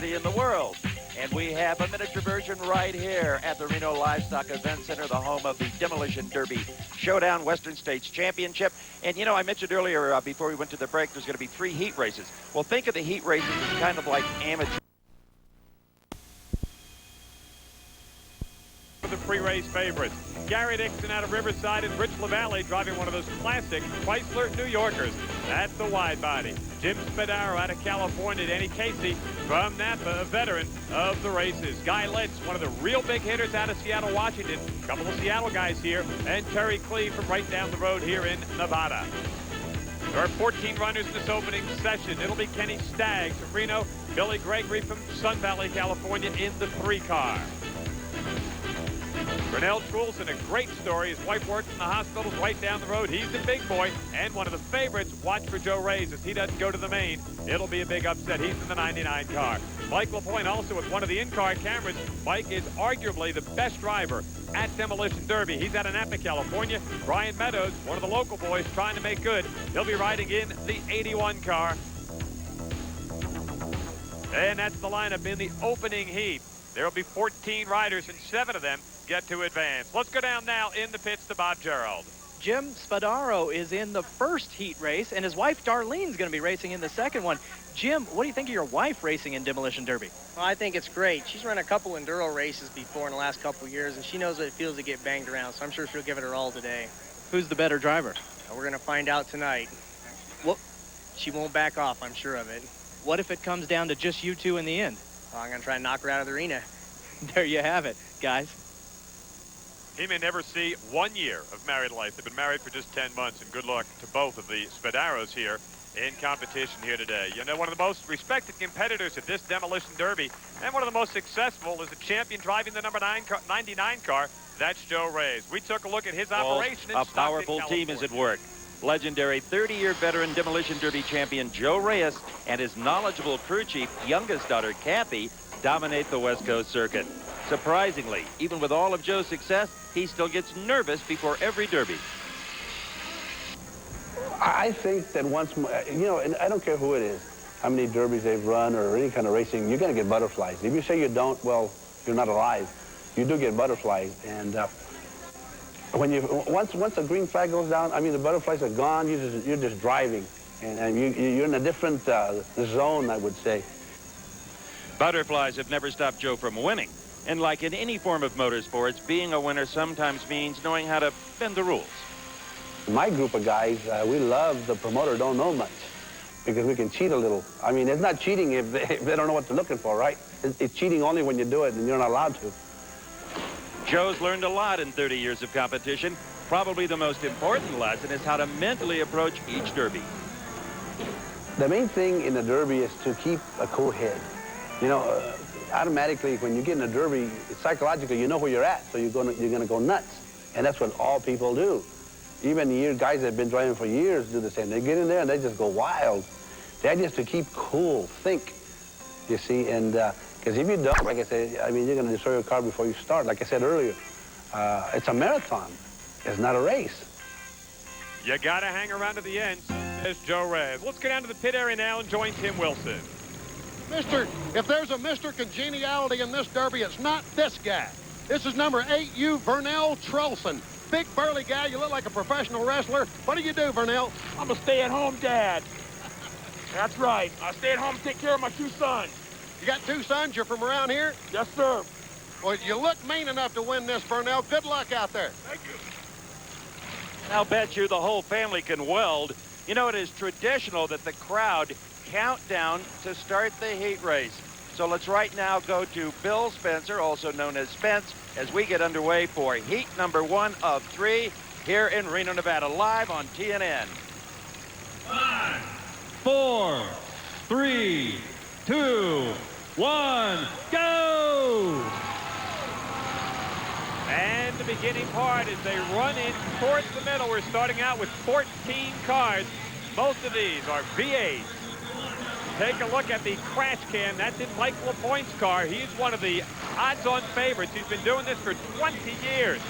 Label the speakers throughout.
Speaker 1: in the world. And we have a miniature version right here at the Reno Livestock Event Center, the home of the Demolition Derby Showdown Western States Championship. And, you know, I mentioned earlier before we went to the break, there's going to be 3 heat races. Well, think of the heat races as kind of like amateur.
Speaker 2: The pre-race favorites. Gary Dixon out of Riverside and Rich LaValle driving one of those classic Chrysler New Yorkers. That's the wide body. Jim Spadaro out of California. Danny Casey from Napa, a veteran of the races. Guy Litz, one of the real big hitters out of Seattle, Washington. A couple of Seattle guys here. And Terry KLEVE from right down the road here in Nevada. There are 14 runners in this opening session. It'll be Kenny Staggs from Reno, Billy Gregory from Sun Valley, California in the 3-car. Reno Truelson, a great story. His wife works in the hospitals right down the road. He's the big boy and one of the favorites. Watch for Joe Reyes as he doesn't go to the main. It'll be a big upset. He's in the 99 car. Mike LaPointe also with one of the in-car cameras. Mike is arguably the best driver at Demolition Derby. He's out of Napa, California. Brian Meadows, one of the local boys trying to make good. He'll be riding in the 81 car. And that's the lineup in the opening heat. There will be 14 riders and 7 of them get to advance. Let's go down now in the pits to Bob Gerald.
Speaker 3: Jim Spadaro is in the first heat race, and his wife Darlene's going to be racing in the second one. Jim, what do you think of your wife racing in Demolition Derby?
Speaker 4: Well, I think it's great. She's run a couple enduro races before in the last couple of years, and she knows what it feels to get banged around, so I'm sure she'll give it her all today.
Speaker 3: Who's the better driver?
Speaker 4: We're going to find out tonight. Well, she won't back off, I'm sure of it.
Speaker 3: What if it comes down to just you two in the end?
Speaker 4: Well, I'm going to try and knock her out of the arena.
Speaker 3: There you have it, guys.
Speaker 2: He may never see 1 year of married life. They've been married for just 10 months, and good luck to both of the Spadaros here in competition here today. You know, one of the most respected competitors at this Demolition Derby, and one of the most successful, is the champion driving the number 99 car. That's Joe Reyes. We took a look at his operation in
Speaker 1: a
Speaker 2: Stockton,
Speaker 1: powerful
Speaker 2: California.
Speaker 1: team is at work. Legendary 30-year veteran Demolition Derby champion Joe Reyes and his knowledgeable crew chief, youngest daughter Kathy, dominate the West Coast circuit. Surprisingly, even with all of Joe's success, he still gets nervous before every derby.
Speaker 5: I think that once, you know, and I don't care who it is, how many derbies they've run or any kind of racing, you're going to get butterflies. If you say you don't, well, you're not alive. You do get butterflies. And when you once the green flag goes down, I mean, the butterflies are gone. You're just driving, and you're in a different zone, I would say.
Speaker 1: Butterflies have never stopped Joe from winning. And like in any form of motorsports, being a winner sometimes means knowing how to bend the rules.
Speaker 5: My group of guys, we love the promoter don't know much because we can cheat a little. I mean, it's not cheating if they don't know what they're looking for, right? It's cheating only when you do it and you're not allowed to.
Speaker 1: Joe's learned a lot in 30 years of competition. Probably the most important lesson is how to mentally approach each derby.
Speaker 5: The main thing in the derby is to keep a cool head. You know, automatically when you get in a derby, psychologically you know where you're at, so you're gonna go nuts, and that's what all people do. Even guys that have been driving for years do the same. They get in there and they just go wild. They just to keep cool, think, you see, and because if you don't, like I said, I mean, you're gonna destroy your car before you start. Like I said earlier, it's a marathon. It's not a race.
Speaker 2: You gotta hang around to the end, says Joe Reyes. Let's go down to the pit area now and join Tim Wilson.
Speaker 6: Mister, if there's a Mr. Congeniality in this derby, it's not this guy. This is number 8U, Vernell Trolson. Big burly guy, you look like a professional wrestler. What do you do, Vernell?
Speaker 7: I'm a stay-at-home dad. That's right. I stay at home and take care of my 2 sons.
Speaker 6: You got 2 sons? You're from around here?
Speaker 7: Yes, sir.
Speaker 6: Well, you look mean enough to win this, Vernell. Good luck out there.
Speaker 7: Thank you.
Speaker 1: I'll bet you the whole family can weld. You know, it is traditional that the crowd count down to start the heat race. So let's right now go to Bill Spencer, also known as Spence, as we get underway for heat number 1 of 3 here in Reno, Nevada, live on TNN.
Speaker 8: 5, 4, 3, 2, 1, go!
Speaker 2: And the beginning part as they run in towards the middle. We're starting out with 14 cars. Most of these are V8s. Take a look at the crash cam. That's in Mike LaPointe's car. He's one of the odds-on favorites. He's been doing this for 20 years.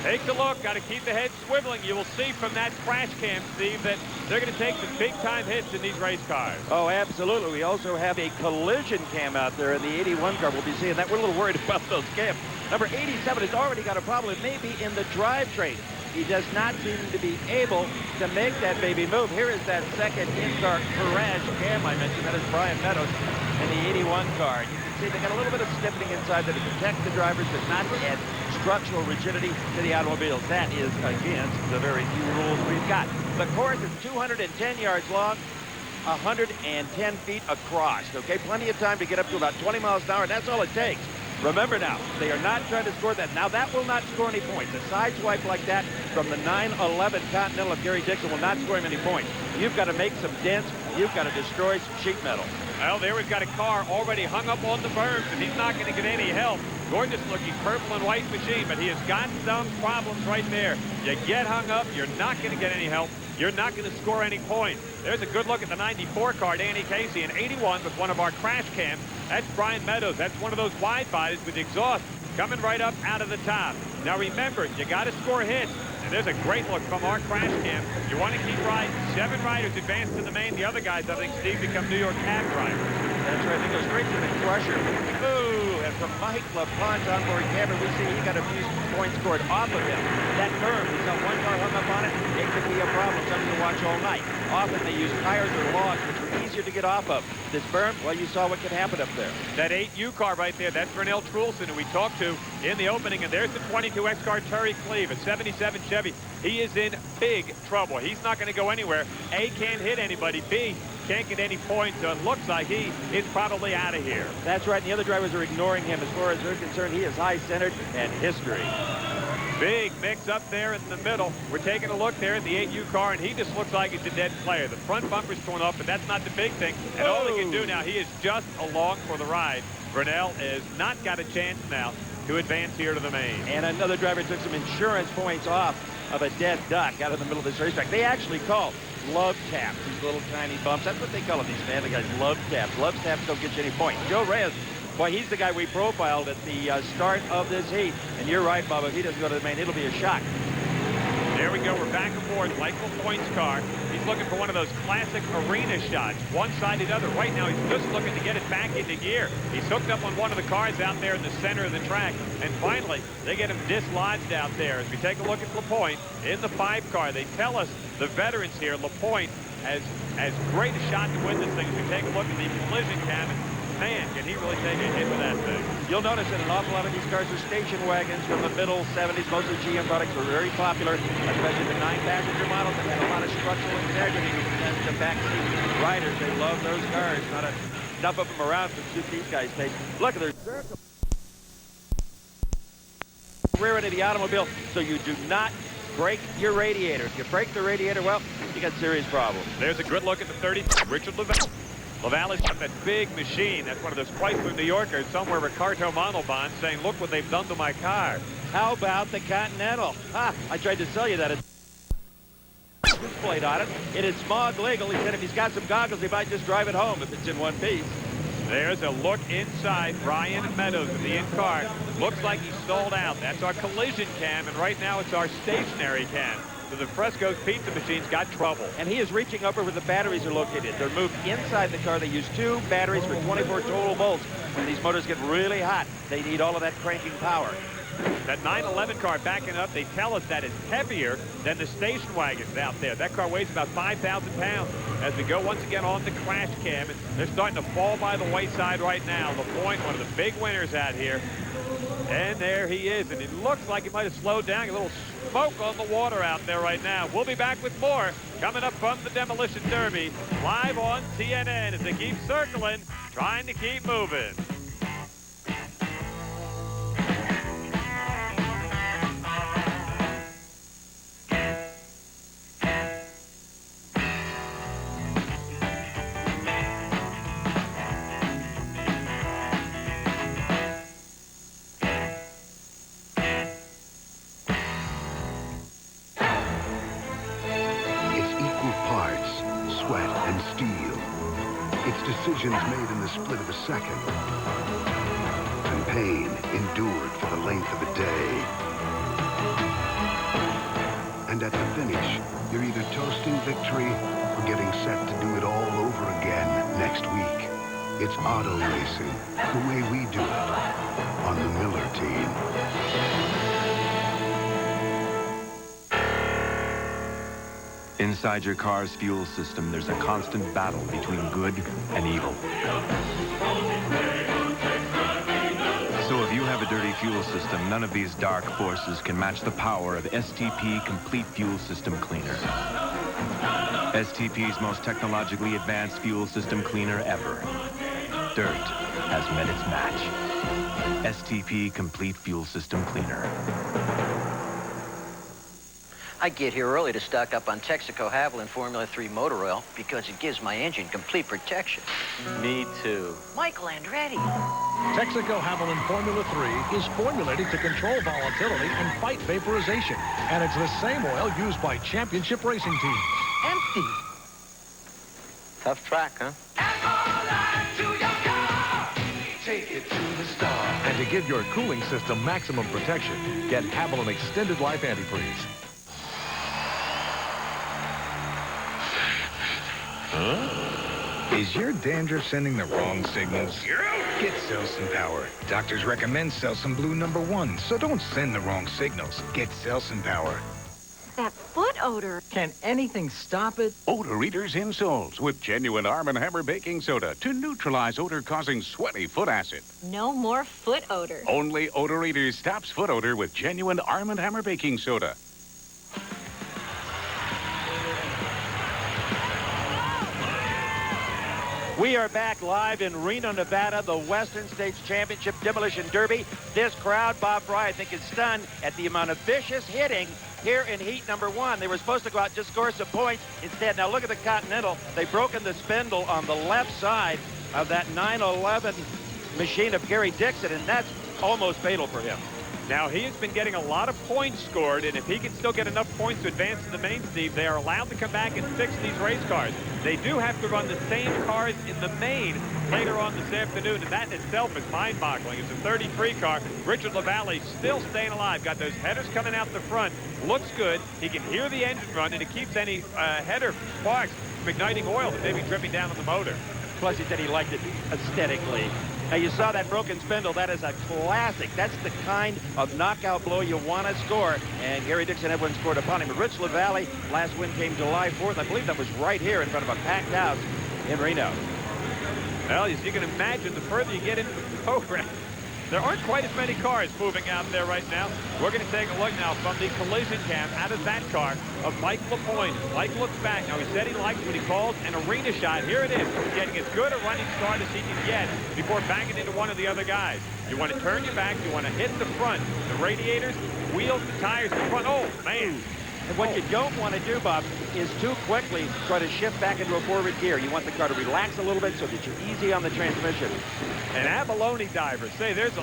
Speaker 2: Take a look. Got to keep the head swiveling. You will see from that crash cam, Steve, that they're going to take some big-time hits in these race cars.
Speaker 1: Oh, absolutely. We also have a collision cam out there in the 81 car. We'll be seeing that. We're a little worried about those cams. Number 87 has already got a problem, maybe in the drivetrain. He does not seem to be able to make that baby move. Here is that second in-car crash cam I mentioned. That is Brian Meadows in the 81 car. You can see they got a little bit of stiffening inside there to protect the drivers, but not to add structural rigidity to the automobiles. That is against the very few rules we've got. The course is 210 yards long, 110 feet across. Okay, plenty of time to get up to about 20 miles an hour, and that's all it takes. Remember now, they are not trying to score that. Now, that will not score any points. A side swipe like that from the 911 Continental of Gary Dixon will not score him any points. You've got to make some dents. You've got to destroy some sheet metal.
Speaker 2: Well, there we've got a car already hung up on the berms, and he's not going to get any help. Gorgeous-looking purple and white machine, but he has got some problems right there. You get hung up, you're not going to get any help. You're not going to score any points. There's a good look at the 94 car, Danny Casey, in 81 with one of our crash cams. That's Brian Meadows. That's one of those wide bodies with exhaust coming right up out of the top. Now remember, you got to score hits. And there's a great look from our crash cam. You want to keep riding. 7 riders advance to the main. The other guys, I think, Steve, become New York cab drivers.
Speaker 1: That's right. He goes straight to the crusher. Ooh, and from Mike LaPonte's onboard camera, we see he got a few points scored off of him. That berm, he's got one car hung up on it. It could be a problem, something to watch all night. Often they use tires or logs, which are easier to get off of. This berm, well, you saw what could happen up there.
Speaker 2: That 8U car right there, that's Reno NV, who we talked to in the opening. And there's the 22X car, Terry KLEVE, a 77 Chevy. He is in big trouble. He's not going to go anywhere. A, can't hit anybody. B, can't get any points, so it looks like he is probably out of here.
Speaker 1: That's right, and the other drivers are ignoring him. As far as they're concerned, he is high-centered and history.
Speaker 2: Big mix up there in the middle. We're taking a look there at the 8U car, and he just looks like he's a dead player. The front bumper's torn up, but that's not the big thing. And all he can do now, he is just along for the ride. Brunel has not got a chance now to advance here to the main.
Speaker 1: And another driver took some insurance points off of a dead duck out in the middle of this racetrack. They actually call love taps, these little tiny bumps. That's what they call them, these family guys, love taps. Love taps don't get you any points. Joe Reyes, boy, he's the guy we profiled at the start of this heat. And you're right, Bob, if he doesn't go to the main, it'll be a shock.
Speaker 2: There we go. We're back aboard Michael Point's car. He's looking for one of those classic arena shots, one side or the other. Right now, he's just looking to get it back into gear. He's hooked up on one of the cars out there in the center of the track. And finally, they get him dislodged out there. As we take a look at LaPointe in the 5 car, they tell us, the veterans here, LaPointe has as great a shot to win this thing. As we take a look at the collision cam, man, can he really take a hit with that thing.
Speaker 1: You'll notice that an awful lot of these cars are station wagons from the middle 70s. Most of the GM products were very popular, especially the 9-passenger models that had a lot of structural integrity. The backseat riders, they love those cars. Not enough of them around to suit these guys' taste. Look at their circle. Rear end of the automobile, so you do not break your radiator. If you break the radiator, well, you got serious problems.
Speaker 2: There's a good look at the 30, Richard LaValle. LaValle's got that big machine. That's one of those Chrysler New Yorkers somewhere, Ricardo Montalban, saying, look what they've done to my car.
Speaker 1: How about the Continental? I tried to sell you that. Plate on it. It is smog legal. He said if he's got some goggles, he might just drive it home if it's in one piece.
Speaker 2: There's a look inside Brian Meadows in the in-car. Looks like he stalled out. That's our collision cam, and right now it's our stationary cam. So the Fresco's pizza machine's got trouble.
Speaker 1: And he is reaching up where the batteries are located. They're moved inside the car. They use 2 batteries for 24 total volts. When these motors get really hot, they need all of that cranking power.
Speaker 2: That 911 car backing up, they tell us that is heavier than the station wagons out there. That car weighs about 5,000 pounds. As we go once again on the crash cam, and they're starting to fall by the wayside right now. LaPointe, one of the big winners out here. And there he is, and it looks like he might have slowed down. A little smoke on the water out there right now. We'll be back with more coming up from the Demolition Derby, live on TNN as they keep circling, trying to keep moving.
Speaker 9: Decisions made in the split of a second, and pain endured for the length of a day. And at the finish, you're either toasting victory or getting set to do it all over again next week. It's auto racing, the way we do it on the Miller team.
Speaker 10: Inside your car's fuel system, there's a constant battle between good and evil. So if you have a dirty fuel system, none of these dark forces can match the power of STP Complete Fuel System Cleaner. STP's most technologically advanced fuel system cleaner ever. Dirt has met its match. STP Complete Fuel System Cleaner.
Speaker 11: I get here early to stock up on Texaco Haviland Formula 3 motor oil because it gives my engine complete protection.
Speaker 3: Me too.
Speaker 11: Michael Andretti.
Speaker 12: Texaco Haviland Formula 3 is formulated to control volatility and fight vaporization. And it's the same oil used by championship racing teams.
Speaker 11: Empty.
Speaker 3: Tough track, huh?
Speaker 9: Take it to the star.
Speaker 12: And to give your cooling system maximum protection, get Haviland Extended Life Antifreeze.
Speaker 13: Is your dandruff sending the wrong signals? Get Selsun Power. Doctors recommend Selsun Blue #1, so don't send the wrong signals. Get Selsun Power.
Speaker 14: That foot odor.
Speaker 15: Can anything stop it?
Speaker 16: Odor Eaters insoles with genuine Arm & Hammer baking soda to neutralize odor-causing sweaty foot acid.
Speaker 14: No more foot odor.
Speaker 16: Only Odor Eaters stops foot odor with genuine Arm & Hammer baking soda.
Speaker 1: We are back live in Reno, Nevada, the Western States Championship Demolition Derby. This crowd, Bob Fry, I think, is stunned at the amount of vicious hitting here in heat number 1. They were supposed to go out and just score some points. Instead, now look at the Continental. They've broken the spindle on the left side of that 911 machine of Gary Dixon, and that's almost fatal for him.
Speaker 2: Now, he has been getting a lot of points scored, and if he can still get enough points to advance to the main, Steve, they are allowed to come back and fix these race cars. They do have to run the same cars in the main later on this afternoon, and that in itself is mind-boggling. It's a 33 car. Richard LaValle still staying alive. Got those headers coming out the front. Looks good. He can hear the engine run, and it keeps any header sparks from igniting oil that may be dripping down on the motor.
Speaker 1: Plus, he said he liked it aesthetically. Now, you saw that broken spindle. That is a classic. That's the kind of knockout blow you want to score. And Gary Dixon, everyone scored upon him. But Rich LaValle, last win came July 4th. I believe that was right here in front of a packed house in Reno.
Speaker 2: Well, as you can imagine, the further you get into the program, there aren't quite as many cars moving out there right now. We're going to take a look now from the collision cam out of that car of Mike LaPointe. Mike looks back. Now, he said he likes what he calls an arena shot. Here it is, getting as good a running start as he can get before banging into one of the other guys. You want to turn your back. You want to hit the front, the radiators, wheels, the tires, the front. Oh, man.
Speaker 1: And what you don't want to do, Bob, is too quickly try to shift back into a forward gear. You want the car to relax a little bit so that you're easy on the transmission.
Speaker 2: An abalone diver. Say, there's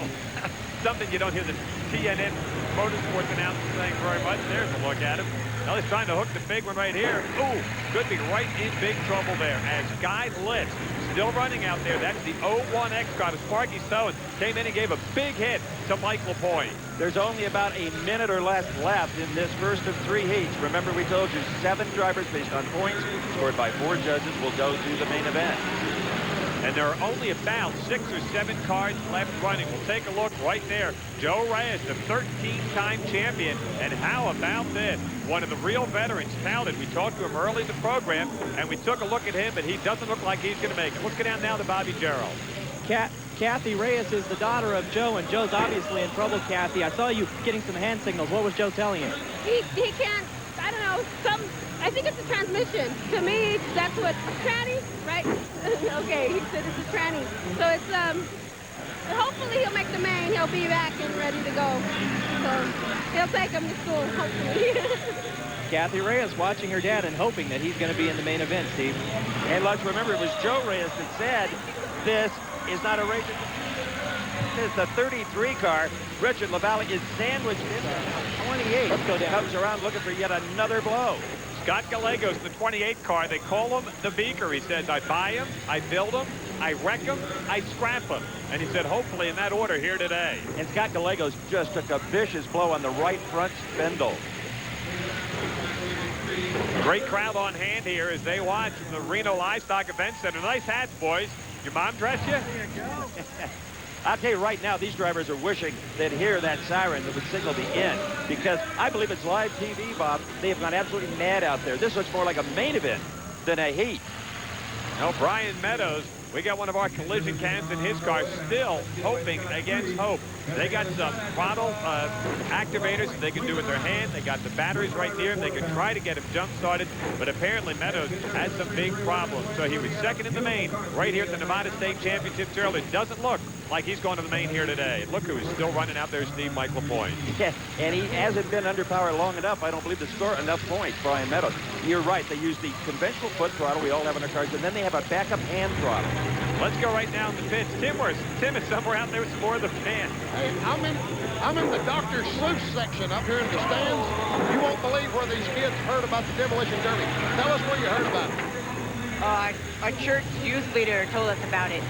Speaker 2: something you don't hear the TNN motorsports announcers saying very much. There's a look at him. Now he's trying to hook the big one right here. Ooh, could be right in big trouble there as Guy Litz still running out there. That's the 01X car. Sparky Stone came in and gave a big hit to Mike LaPointe.
Speaker 1: There's only about a minute or less left in this first of 3 heats. Remember, we told you 7 drivers based on points scored by 4 judges will go to the main event.
Speaker 2: And there are only about 6 or 7 cars left running. We'll take a look right there. Joe Reyes, the 13-time champion. And how about this? One of the real veterans, talented. We talked to him early in the program, and we took a look at him, but he doesn't look like he's going to make it. Let's get down now to Bobby Gerald.
Speaker 3: Kathy Reyes is the daughter of Joe, and Joe's obviously in trouble, Kathy. I saw you getting some hand signals. What was Joe telling you?
Speaker 14: He can't, I don't know, I think it's a transmission. To me, that's what, tranny, right? Okay, he said it's a tranny. So it's, hopefully he'll make the main. He'll be back and ready to go. So he'll take him to school, hopefully.
Speaker 3: Kathy Reyes watching her dad and hoping that he's going to be in the main event, Steve.
Speaker 1: And let's remember, it was Joe Reyes that said this is not a race. This is the 33 car. Richard LaValle is sandwiched in the 28.
Speaker 3: Let's go down.
Speaker 1: Comes around looking for yet another blow.
Speaker 2: Scott Gallegos, the 28 car. They call him the Beaker. He says, I buy him, I build him, I wreck him, I scrap him. And he said, hopefully in that order here today.
Speaker 1: And Scott Gallegos just took a vicious blow on the right front spindle.
Speaker 2: Great crowd on hand here as they watch from the Reno Livestock Event Center. Nice hats, boys. Your mom dress you?
Speaker 1: There you go. I'll tell you right now, these drivers are wishing they'd hear that siren that would signal the end, because I believe it's live TV, Bob. They have gone absolutely mad out there. This looks more like a main event than a heat.
Speaker 2: Now, Brian Meadows, we got one of our collision cams in his car, still hoping against hope. They got some throttle activators that they can do with their hand. They got the batteries right near them. They could try to get him jump-started, but apparently Meadows has some big problems. So he was second in the main right here at the Nevada State Championships earlier. Doesn't look like he's going to the main here today. Look who's still running out there, Steve, Mike LaPointe.
Speaker 1: Yeah, and he hasn't been under power long enough, I don't believe, to score enough points, Brian Meadows. You're right. They use the conventional foot throttle we all have in our cars, and then they have a backup hand throttle.
Speaker 2: Let's go right now in the pits. Tim is somewhere out there with some more of the fans.
Speaker 6: Hey, I'm in the Dr. Seuss section up here in the stands. You won't believe where these kids heard about the Demolition Derby. Tell us where you heard about it.
Speaker 17: Our church youth leader told us about it.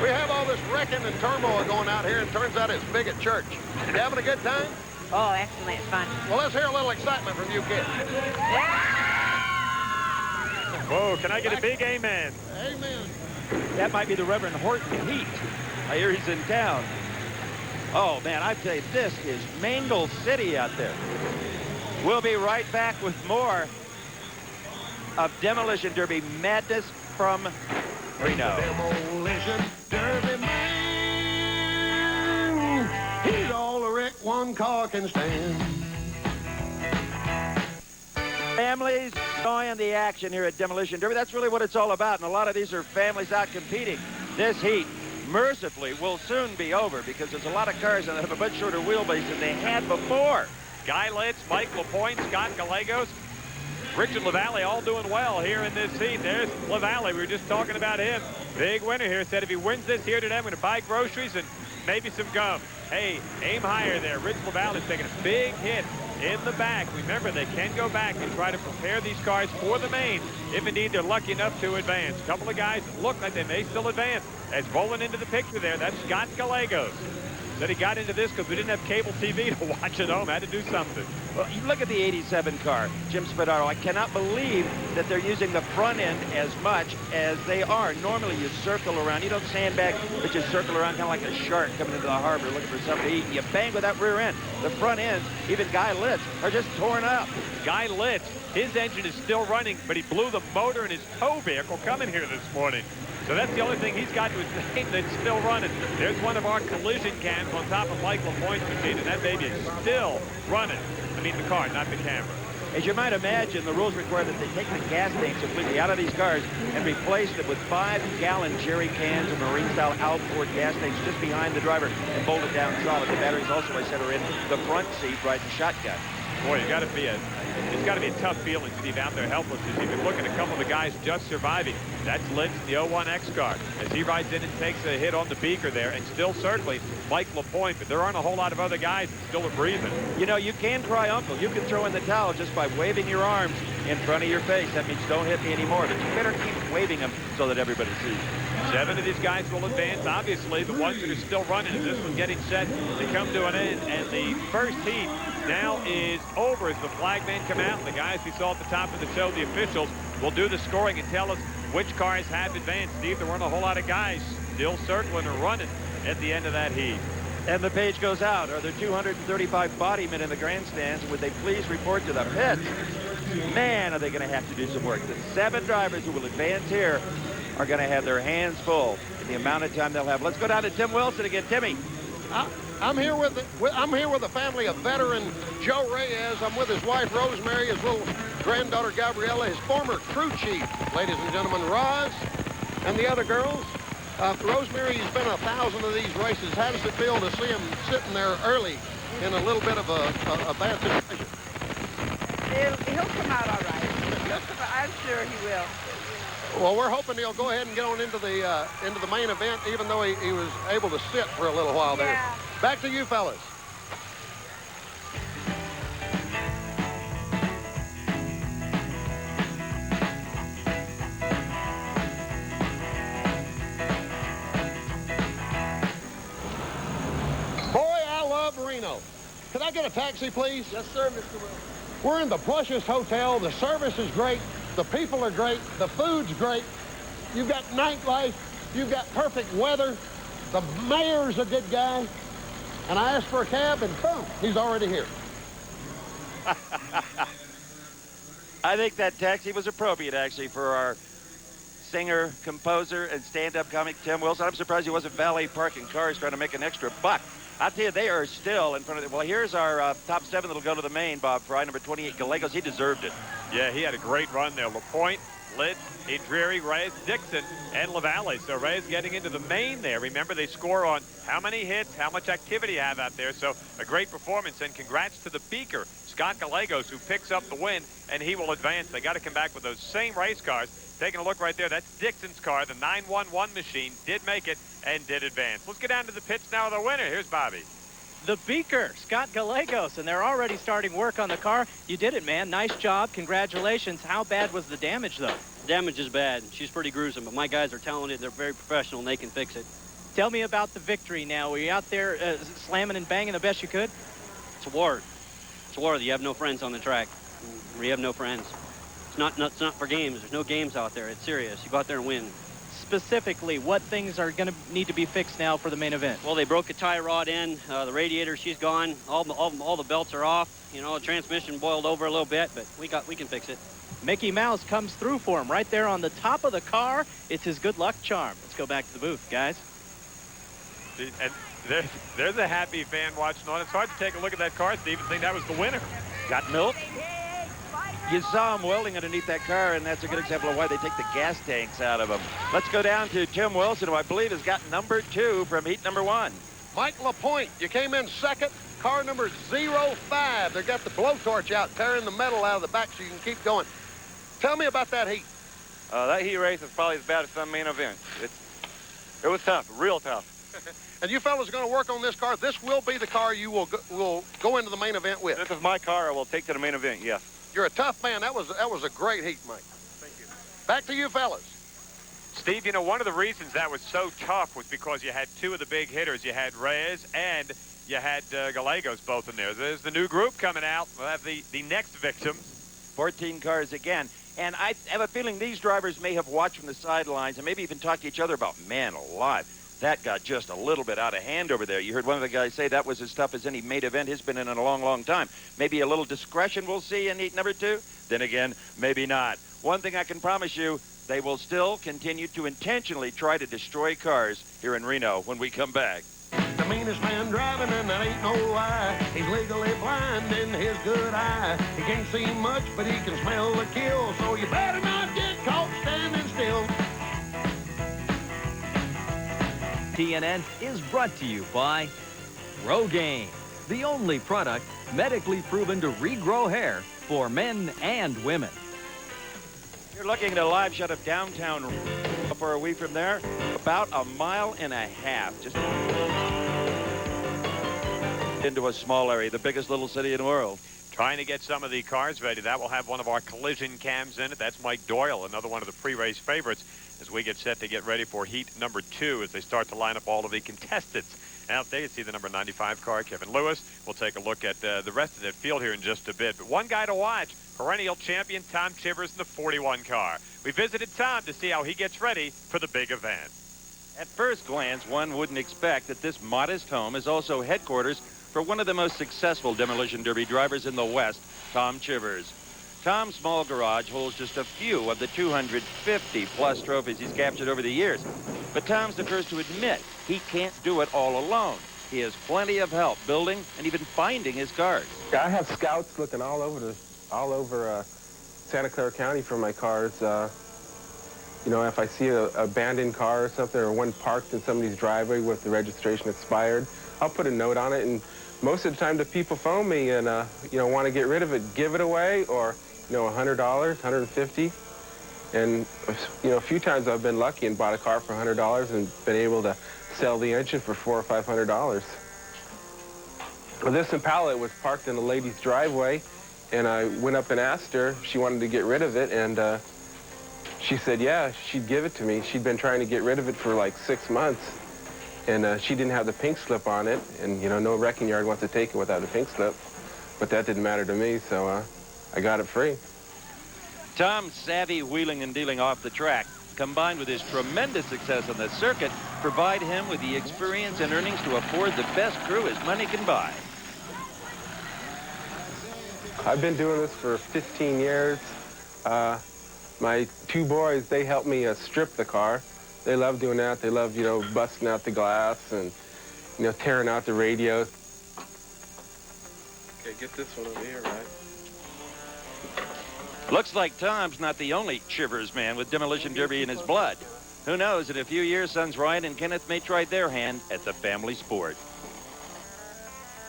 Speaker 6: We have all this wrecking and turmoil going out here, and turns out it's big at church. You having a good time?
Speaker 17: Oh, excellent. Fun.
Speaker 6: Well, let's hear a little excitement from you kids.
Speaker 2: Whoa, can I get a big amen?
Speaker 6: Amen.
Speaker 1: That might be the Reverend Horton Heat. I hear he's in town. Oh, man, I tell you, this is Mangle City out there. We'll be right back with more of Demolition Derby madness from Reno.
Speaker 6: Demolition Derby man. He's all the wreck one car can stand.
Speaker 1: Families enjoying the action here at Demolition Derby. That's really what it's all about, and a lot of these are families out competing. This heat, mercifully, will soon be over because there's a lot of cars that have a much shorter wheelbase than they had before.
Speaker 2: Guy Litz, Mike LaPointe, Scott Gallegos, Richard LaValle all doing well here in this heat. There's LaValle. We were just talking about him. Big winner here. Said if he wins this here today, I'm going to buy groceries and maybe some gum. Hey, aim higher there. Rich LaValle's taking a big hit in the back. Remember, they can go back and try to prepare these cars for the main if indeed they're lucky enough to advance. A couple of guys that look like they may still advance. As rolling into the picture there, that's Scott Gallegos. Said he got into this because we didn't have cable TV to watch at home. Had to do something.
Speaker 1: Well, you look at the 87 car, Jim Spadaro. I cannot believe that they're using the front end as much as they are. Normally, you circle around. You don't sandbag, but you circle around kind of like a shark coming into the harbor looking for something to eat. And you bang with that rear end. The front ends, even Guy Litz, are just torn up.
Speaker 2: Guy Litz, his engine is still running, but he blew the motor in his tow vehicle coming here this morning. So that's the only thing he's got to his name that's still running. There's one of our collision cams on top of Mike LaPointe's machine, and that baby is still running. I mean the car, not the camera.
Speaker 1: As you might imagine, the rules require that they take the gas tanks completely out of these cars and replace them with 5-gallon jerry cans of marine-style outboard gas tanks just behind the driver and bolt it down solid. The batteries also, I said, are in the front seat riding shotgun.
Speaker 2: Boy, it's got to be a tough feeling, Steve, out there helpless as you can look at a couple of the guys just surviving. That's Litz, the 01X car, as he rides in and takes a hit on the beaker there, and still circling Mike LaPointe, but there aren't a whole lot of other guys that still are breathing.
Speaker 1: You know, you can cry uncle. You can throw in the towel just by waving your arms in front of your face. That means don't hit me anymore, but you better keep waving them so that everybody sees.
Speaker 2: 7 of these guys will advance. Obviously, the ones that are still running, as this one's getting set to come to an end, and the first heat now is over as the flagmen come out. The guys we saw at the top of the show, the officials, will do the scoring and tell us which cars have advanced. Steve, there weren't a whole lot of guys still circling or running at the end of that heat.
Speaker 1: And the page goes out. Are there 235 bodymen in the grandstands? Would they please report to the pits? Man, are they going to have to do some work. The 7 drivers who will advance here are going to have their hands full in the amount of time they'll have. Let's go down to Tim Wilson again. Timmy.
Speaker 6: I'm here with the family of veteran Joe Reyes. I'm with his wife Rosemary, his little granddaughter Gabriella, his former crew chief, ladies and gentlemen, Roz, and the other girls. Rosemary's been 1,000 of these races. How does it feel to see him sitting there early in a little bit of a bad situation?
Speaker 18: He'll come out all right. I'm sure he will.
Speaker 6: Well, we're hoping he'll go ahead and get on into the main event, even though he was able to sit for a little while there.
Speaker 18: Yeah.
Speaker 6: Back to you, fellas. Boy, I love Reno. Could I get a taxi, please?
Speaker 4: Yes, sir, Mr. Will.
Speaker 6: We're in the plushest hotel. The service is great. The people are great. The food's great. You've got nightlife. You've got perfect weather. The mayor's a good guy. And I asked for a cab, and boom, he's already here.
Speaker 1: I think that taxi was appropriate, actually, for our singer, composer, and stand-up comic Tim Wilson. I'm surprised he wasn't valet parking cars trying to make an extra buck. I'll tell you, they are still in front of the... Well, here's our top 7 that'll go to the main, Bob Fry. Number 28, Gallegos. He deserved it.
Speaker 2: Yeah, he had a great run there. LaPointe, Litz, Idriri, Reyes, Dixon, and LaValle. So Reyes getting into the main there. Remember, they score on how many hits, how much activity you have out there. So a great performance, and congrats to the beaker, Scott Gallegos, who picks up the win, and he will advance. They got to come back with those same race cars. Taking a look right there, that's Dixon's car. The 911 machine did make it and did advance. Let's get down to the pits now with the winner. Here's Bobby.
Speaker 3: The beaker, Scott Gallegos, and they're already starting work on the car. You did it, man. Nice job. Congratulations. How bad was the damage, though?
Speaker 19: Damage is bad. She's pretty gruesome, but my guys are talented. They're very professional, and they can fix it.
Speaker 3: Tell me about the victory now. Were you out there slamming and banging the best you could?
Speaker 19: It's a war. It's a war. You have no friends on the track. You have no friends. It's not for games. There's no games out there. It's serious. You go out there and win.
Speaker 3: Specifically, what things are going to need to be fixed now for the main event?
Speaker 19: Well, they broke a tie rod in. The radiator, she's gone. All the belts are off. You know, the transmission boiled over a little bit, but we can fix it.
Speaker 3: Mickey Mouse comes through for him right there on the top of the car. It's his good luck charm. Let's go back to the booth, guys.
Speaker 2: And there's a happy fan watching on. It's hard to take a look at that car, Steve, and think that was the winner.
Speaker 1: Got milk? You saw him welding underneath that car, and that's a good example of why they take the gas tanks out of them. Let's go down to Tim Wilson, who I believe has got number 2 from heat number 1.
Speaker 6: Mike LaPointe, you came in second. Car number 05. They got the blowtorch out, tearing the metal out of the back so you can keep going. Tell me about that heat.
Speaker 20: That heat race is probably as bad as some main event. It was tough, real tough.
Speaker 6: And you fellas are going to work on this car. This will be the car you will go into the main event with.
Speaker 20: This is my car I will take to the main event, yes.
Speaker 6: You're a tough man. That was a great heat, Mike. Thank you. Back to you fellas.
Speaker 2: Steve, you know, one of the reasons that was so tough was because you had 2 of the big hitters. You had Reyes and you had Gallegos both in there. There's the new group coming out. We'll have the next victims.
Speaker 1: 14 cars again. And I have a feeling these drivers may have watched from the sidelines and maybe even talked to each other about, man alive, that got just a little bit out of hand over there. You heard one of the guys say that was as tough as any main event he's been in a long, long time. Maybe a little discretion we'll see in heat number 2. Then again, maybe not. One thing I can promise you, they will still continue to intentionally try to destroy cars here in Reno when we come back.
Speaker 6: The meanest man driving, and that ain't no lie. He's legally blind in his good eye. He can't see much, but he can smell the kill. So you better not get caught standing still.
Speaker 21: TNN is brought to you by Rogaine, the only product medically proven to regrow hair for men and women.
Speaker 1: You're looking at a live shot of downtown. How far are we from there? About a mile and a half. Just into a small area, the biggest little city in the world.
Speaker 2: Trying to get some of the cars ready. That will have one of our collision cams in it. That's Mike Doyle, another one of the pre-race favorites, as we get set to get ready for heat number 2 as they start to line up all of the contestants. Out there, you see the number 95 car, Kevin Lewis. We'll take a look at the rest of the field here in just a bit. But one guy to watch, perennial champion Tom Chivers in the 41 car. We visited Tom to see how he gets ready for the big event.
Speaker 1: At first glance, one wouldn't expect that this modest home is also headquarters for one of the most successful demolition derby drivers in the West, Tom Chivers. Tom's small garage holds just a few of the 250-plus trophies he's captured over the years. But Tom's the first to admit he can't do it all alone. He has plenty of help building and even finding his cars.
Speaker 22: I have scouts looking all over Santa Clara County for my cars. You know, if I see an abandoned car or something, or one parked in somebody's driveway with the registration expired, I'll put a note on it. And most of the time, the people phone me and you know, want to get rid of it, give it away, or you know, $100, $150. And you know, a few times I've been lucky and bought a car for $100 and been able to sell the engine for $400 or $500. Well, this Impala was parked in a lady's driveway, and I went up and asked her if she wanted to get rid of it, and she said, yeah, she'd give it to me. She'd been trying to get rid of it for like 6 months, and she didn't have the pink slip on it, and you know, no wrecking yard wants to take it without a pink slip, but that didn't matter to me, so I got it free.
Speaker 1: Tom's savvy wheeling and dealing off the track, combined with his tremendous success on the circuit, provide him with the experience and earnings to afford the best crew his money can buy.
Speaker 22: I've been doing this for 15 years. My two boys, they help me strip the car. They love doing that. They love, you know, busting out the glass and, you know, tearing out the radio. Okay, get this one over here, right?
Speaker 1: Looks like Tom's not the only Chivers man with demolition derby in his blood. Who knows, in a few years, sons Ryan and Kenneth may try their hand at the family sport.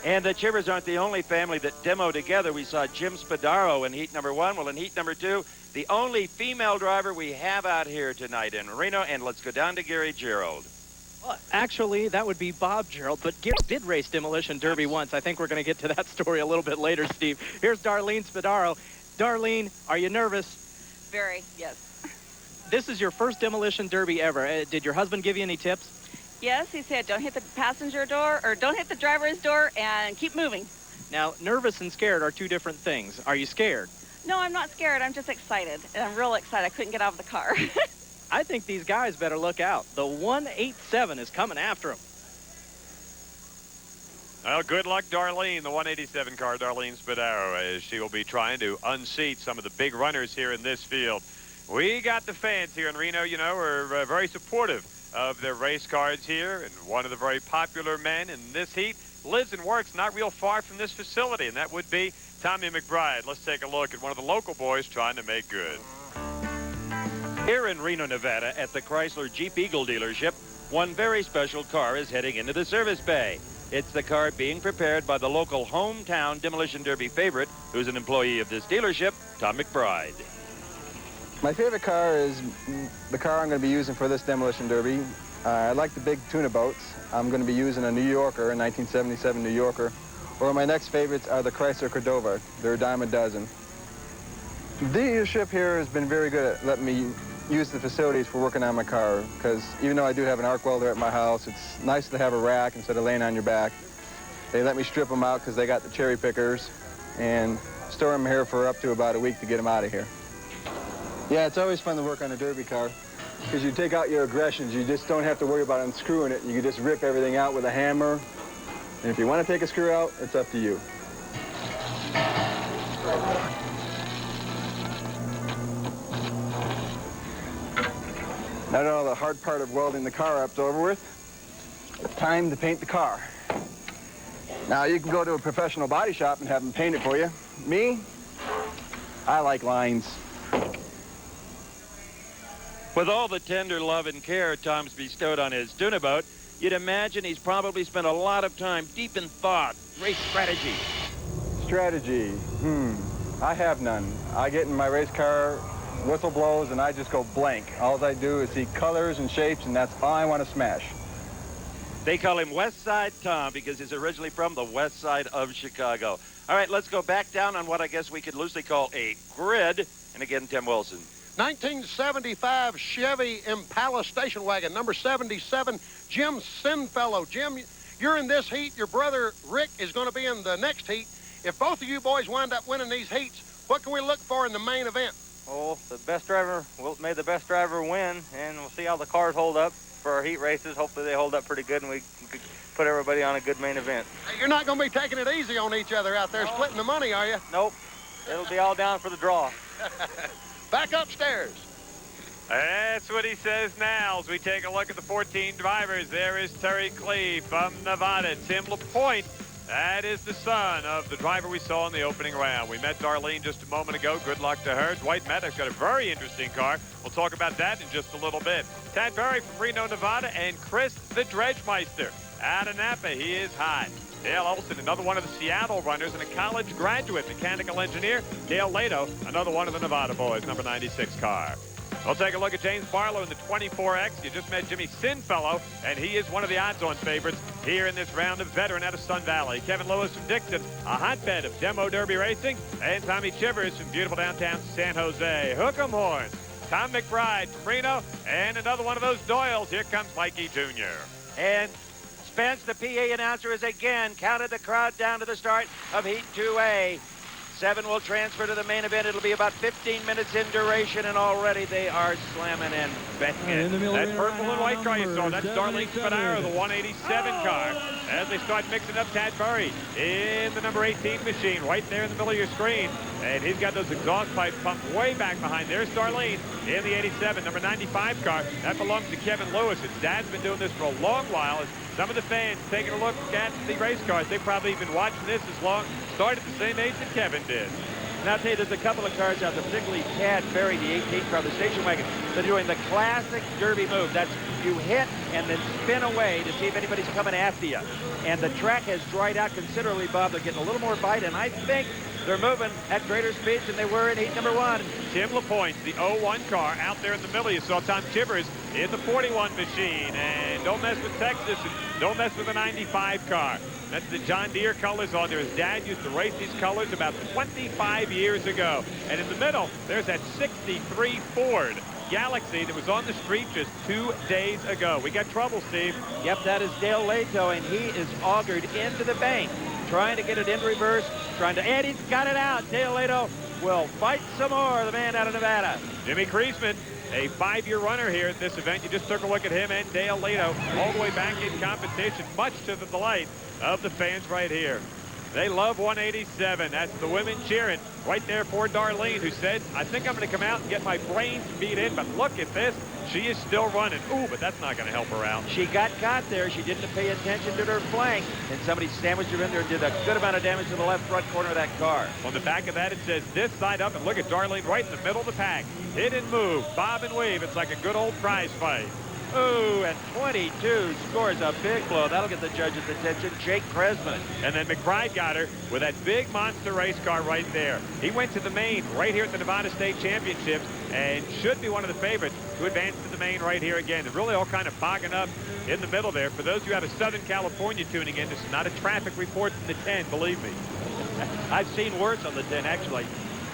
Speaker 1: And the Chivers aren't the only family that demo together. We saw Jim Spadaro in heat number 1. Well, in heat number 2, the only female driver we have out here tonight in Reno. And let's go down to Gary Gerald.
Speaker 3: Well, actually, that would be Bob Gerald, but Gary did race demolition derby once. I think we're going to get to that story a little bit later, Steve. Here's Darlene Spadaro. Darlene, are you nervous?
Speaker 18: Very, yes.
Speaker 3: This is your first demolition derby ever. Did your husband give you any tips?
Speaker 18: Yes, he said don't hit the passenger door, or don't hit the driver's door, and keep moving.
Speaker 3: Now, nervous and scared are two different things. Are you scared?
Speaker 18: No, I'm not scared. I'm just excited, and I'm real excited. I couldn't get out of the car.
Speaker 3: I think these guys better look out. The 187 is coming after them.
Speaker 2: Well, good luck, Darlene, the 187 car, Darlene Spadaro, as she will be trying to unseat some of the big runners here in this field. We got the fans here in Reno, you know, are very supportive of their race cars here, and one of the very popular men in this heat lives and works not real far from this facility, and that would be Tommy McBride. Let's take a look at one of the local boys trying to make good.
Speaker 1: Here in Reno, Nevada, at the Chrysler Jeep Eagle dealership, one very special car is heading into the service bay. It's the car being prepared by the local hometown demolition derby favorite, who's an employee of this dealership, Tom McBride.
Speaker 5: My favorite car is the car I'm going to be using for this demolition derby. I like the big tuna boats. I'm going to be using a New Yorker, a 1977 New Yorker. Or my next favorites are the Chrysler Cordova. They're a dime a dozen. The dealership here has been very good at letting me use the facilities for working on my car, because even though I do have an arc welder at my house, it's nice to have a rack instead of laying on your back. They let me strip them out because they got the cherry pickers and store them here for up to about a week to get them out of here. Yeah, it's always fun to work on a derby car because you take out your aggressions. You just don't have to worry about unscrewing it. You can just rip everything out with a hammer. And if you want to take a screw out, it's up to you. Now that all the hard part of welding the car up's over with, it's time to paint the car. Now, you can go to a professional body shop and have them paint it for you. Me, I like lines.
Speaker 1: With all the tender love and care Tom's bestowed on his tuna boat, you'd imagine he's probably spent a lot of time deep in thought, race strategy.
Speaker 5: Strategy, I have none. I get in my race car, whistle blows, and I just go blank. All I do is see colors and shapes, and that's all I want to smash.
Speaker 1: They call him West Side Tom because he's originally from the west side of Chicago. All right, let's go back down on what I guess we could loosely call a grid. And again, Tim Wilson.
Speaker 6: 1975 Chevy Impala station wagon, number 77, Jim Sinfellow. Jim, you're in this heat. Your brother Rick is going to be in the next heat. If both of you boys wind up winning these heats, what can we look for in the main event?
Speaker 7: Well, the best driver, may the best driver win, and we'll see how the cars hold up for our heat races. Hopefully they hold up pretty good, and we can put everybody on a good main event.
Speaker 6: You're not going to be taking it easy on each other out there, splitting the money, are you?
Speaker 7: Nope. It'll be all down for the draw.
Speaker 6: Back upstairs.
Speaker 2: That's what he says now as we take a look at the 14 drivers. There is Terry KLEVE from Nevada. Tim LaPointe, that is the son of the driver we saw in the opening round. We met Darlene just a moment ago. Good luck to her. Dwight Maddox got a very interesting car. We'll talk about that in just a little bit. Tad Berry from Reno, Nevada, and Chris the Dredgemeister out of Napa. He is hot. Dale Olson, another one of the Seattle runners and a college graduate mechanical engineer. Dale Lato, another one of the Nevada boys, number 96 car. We'll take a look at James Barlow in the 24X. You just met Jimmy Sinfellow, and he is one of the odds-on favorites here in this round of veteran out of Sun Valley. Kevin Lewis from Dixon, a hotbed of demo derby racing, and Tommy Chivers from beautiful downtown San Jose. Hook 'em horns. Tom McBride from Reno, and another one of those Doyles. Here comes Mikey Jr.
Speaker 1: And Spence, the PA announcer, has again counted the crowd down to the start of Heat 2A. 7 will transfer to the main event. It'll be about 15 minutes in duration, and already they are slamming and banging.
Speaker 2: That purple and white car you saw, that's Darlene Spadaro, the 187 car. As they start mixing up Tad Murray in the number 18 machine, right there in the middle of your screen. And he's got those exhaust pipes pumped way back behind. There's Darlene in the 87, number 95 car. That belongs to Kevin Lewis. His dad's been doing this for a long while. As some of the fans taking a look at the race cars, they've probably been watching this as long, started the same age that Kevin did.
Speaker 1: Now, I'll tell you, there's a couple of cars out there, particularly Tad Berry, the 18 car, the station wagon. They're doing the classic Derby move. That's you hit and then spin away to see if anybody's coming after you. And the track has dried out considerably, Bob. They're getting a little more bite, and I think they're moving at greater speeds than they were in heat number 1.
Speaker 2: Tim LaPointe, the 01 car, out there in the middle. You saw Tom Chivers in the 41 machine. And don't mess with Texas, and don't mess with the 95 car. That's the John Deere colors on there. His dad used to race these colors about 25 years ago. And in the middle, there's that 63 Ford Galaxy that was on the street just 2 days ago. We got trouble, Steve.
Speaker 1: Yep, that is Dale Lato, and he is augured into the bank, trying to get it in reverse, and he's got it out. Dale Lato will fight some more, the man out of Nevada.
Speaker 2: Jimmy Kriesman, a 5-year runner here at this event. You just took a look at him and Dale Lato all the way back in competition, much to the delight of the fans right here. They love 187. That's the women cheering right there for Darlene, who said, I think I'm going to come out and get my brains beat in, but look at this. She is still running. Ooh, but that's not going to help her out.
Speaker 1: She got caught there. She didn't pay attention to her flank, and somebody sandwiched her in there and did a good amount of damage to the left front corner of that car.
Speaker 2: On the back of that, it says this side up, and look at Darlene right in the middle of the pack. Hit and move, bob and weave. It's like a good old prize fight.
Speaker 1: Ooh, and 22 scores a big blow. That'll get the judges' attention. Jake Kresman.
Speaker 2: And then McBride got her with that big monster race car right there. He went to the main right here at the Nevada State Championships and should be one of the favorites to advance to the main right here again. They're really all kind of bogging up in the middle there. For those of you out of Southern California tuning in, this is not a traffic report from the 10, believe me.
Speaker 1: I've seen worse on the 10, actually.